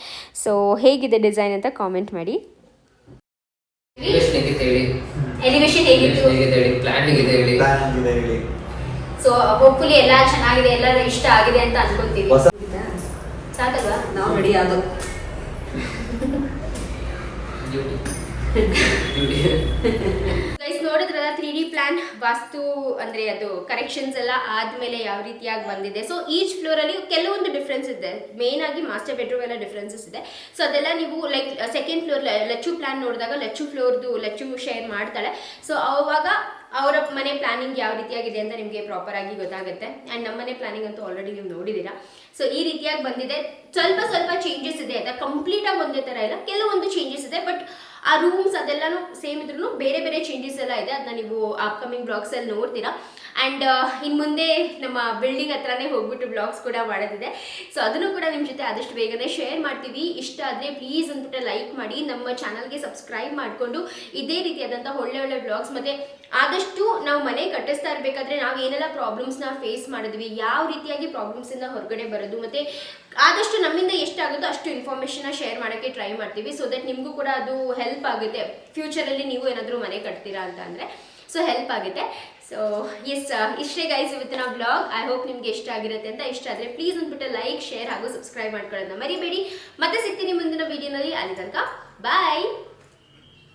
ಸೊ ಹೇಗಿದೆ ಡಿಸೈನ್ ಅಂತ ಕಾಮೆಂಟ್ ಮಾಡಿ. ಎಲಿವೇಶನ್ ಹೇಗಿತ್ತು, ಪ್ಲಾನ್ ಹೇಗಿದೆ ಹೇಳಿ. ಸೊ ಹೋಪ್ಫುಲಿ ಎಲ್ಲ ಚೆನ್ನಾಗಿದೆ, ಎಲ್ಲರೂ ಇಷ್ಟ ಆಗಿದೆ ಅಂತ ಅನ್ಕೊಂತೀವಿ. ಸಾಕಲ್ವಾ, ನಾವು ರೆಡಿ ಆದೋ. ಗೈಸ್ ನೋಡಿದ್ರಲ್ಲ 3D ಪ್ಲಾನ್ ವಾಸ್ತು ಅಂದರೆ ಅದು ಕರೆಕ್ಷನ್ಸ್ ಎಲ್ಲ ಆದಮೇಲೆ ಯಾವ ರೀತಿಯಾಗಿ ಬಂದಿದೆ. ಸೊ ಈಚ್ ಫ್ಲೋರಲ್ಲಿ ಕೆಲವೊಂದು ಡಿಫ್ರೆನ್ಸ್ ಇದೆ, ಮೇನ್ ಆಗಿ ಮಾಸ್ಟರ್ ಬೆಡ್ರೂಮ್ ಎಲ್ಲ ಡಿಫ್ರೆನ್ಸಸ್ ಇದೆ. ಸೊ ಅದೆಲ್ಲ ನೀವು like second floor Lachchu plan ನೋಡಿದಾಗ ಲಚ್ಚು ಶೇರ್ ಮಾಡ್ತಾಳೆ. ಸೊ ಅವಾಗ ಅವರ ಮನೆ ಪ್ಲಾನಿಂಗ್ ಯಾವ ರೀತಿಯಾಗಿದೆ ಅಂತ ನಿಮಗೆ ಪ್ರಾಪರ್ ಆಗಿ ಗೊತ್ತಾಗುತ್ತೆ. ಆ್ಯಂಡ್ ನಮ್ಮ ಮನೆ ಪ್ಲಾನಿಂಗ್ ಅಂತೂ ಆಲ್ರೆಡಿ ನೀವು ನೋಡಿದ್ದೀರಾ. ಸೊ ಈ ರೀತಿಯಾಗಿ ಬಂದಿದೆ. ಸ್ವಲ್ಪ ಚೇಂಜಸ್ ಇದೆ ಆಯ್ತಾ, ಕಂಪ್ಲೀಟಾಗಿ ಒಂದೇ ಥರ ಇಲ್ಲ, ಕೆಲವೊಂದು ಚೇಂಜಸ್ ಇದೆ. ಬಟ್ ಆ ರೂಮ್ಸ್ ಅದೆಲ್ಲನೂ ಸೇಮ್ ಇದ್ರೂ ಬೇರೆ ಚೇಂಜಸ್ ಎಲ್ಲ ಇದೆ, ಅದನ್ನ ನೀವು ಅಪ್ಕಮಿಂಗ್ ಬ್ಲಾಗ್ಸಲ್ಲಿ ನೋಡ್ತೀರಾ. ಆ್ಯಂಡ್ ಇನ್ನು ಮುಂದೆ ನಮ್ಮ ಬಿಲ್ಡಿಂಗ್ ಹತ್ರನೇ ಹೋಗ್ಬಿಟ್ಟು ಬ್ಲಾಗ್ಸ್ ಕೂಡ ಮಾಡೋದಿದೆ. ಸೊ ಅದನ್ನು ಕೂಡ ನಿಮ್ಮ ಜೊತೆ ಆದಷ್ಟು ಬೇಗನೆ ಶೇರ್ ಮಾಡ್ತೀವಿ. ಇಷ್ಟ ಆದರೆ ಪ್ಲೀಸ್ ಅಂದ್ಬಿಟ್ಟು ಲೈಕ್ ಮಾಡಿ, ನಮ್ಮ ಚಾನಲ್ಗೆ ಸಬ್ಸ್ಕ್ರೈಬ್ ಮಾಡಿಕೊಂಡು ಇದೇ ರೀತಿಯಾದಂಥ ಒಳ್ಳೆ ಬ್ಲಾಗ್ಸ್ ಮತ್ತು ಆದಷ್ಟು ನಾವು ಮನೆ ಕಟ್ಟಿಸ್ತಾ ಇರಬೇಕಾದ್ರೆ ನಾವು ಏನೆಲ್ಲ ಪ್ರಾಬ್ಲಮ್ಸ್ನ ಫೇಸ್ ಮಾಡಿದ್ವಿ, ಯಾವ ರೀತಿಯಾಗಿ ಪ್ರಾಬ್ಲಮ್ಸಿಂದ ಹೊರಗಡೆ ಬರೋದು, ಮತ್ತು ಆದಷ್ಟು ನಮ್ಮಿಂದ ಎಷ್ಟಾಗುತ್ತೋ ಅಷ್ಟು ಇನ್ಫಾರ್ಮೇಷನ್ನ ಶೇರ್ ಮಾಡೋಕ್ಕೆ ಟ್ರೈ ಮಾಡ್ತೀವಿ. ಸೊ ದಟ್ ನಿಮಗೂ ಕೂಡ ಅದು ಹೆಲ್ಪ್ ಆಗುತ್ತೆ. ಫ್ಯೂಚರಲ್ಲಿ ನೀವು ಏನಾದರೂ ಮನೆ ಕಟ್ತೀರಾ ಅಂತ ಅಂದರೆ ಸೊ ಹೆಲ್ಪ್ ಆಗುತ್ತೆ. ಸೊ ಎಸ್, ಇಷ್ಟೇ ಗೈಸ್ ಇವತ್ತಿನ ಬ್ಲಾಗ್. ಐ ಹೋಪ್ ನಿಮ್ಗೆ ಇಷ್ಟ ಆಗಿರುತ್ತೆ ಅಂತ. ಇಷ್ಟ ಆದರೆ ಪ್ಲೀಸ್ ಅಂದ್ಬಿಟ್ಟು ಲೈಕ್, ಶೇರ್ ಹಾಗೂ ಸಬ್ಸ್ಕ್ರೈಬ್ ಮಾಡ್ಕೊಳ್ಳೋದನ್ನ ಮರಿಬೇಡಿ. ಮತ್ತೆ ಸಿಗ್ತೀನಿ ಮುಂದಿನ ವಿಡಿಯೋನಲ್ಲಿ. ಅಲ್ಲಿ ತನಕ ಬಾಯ್.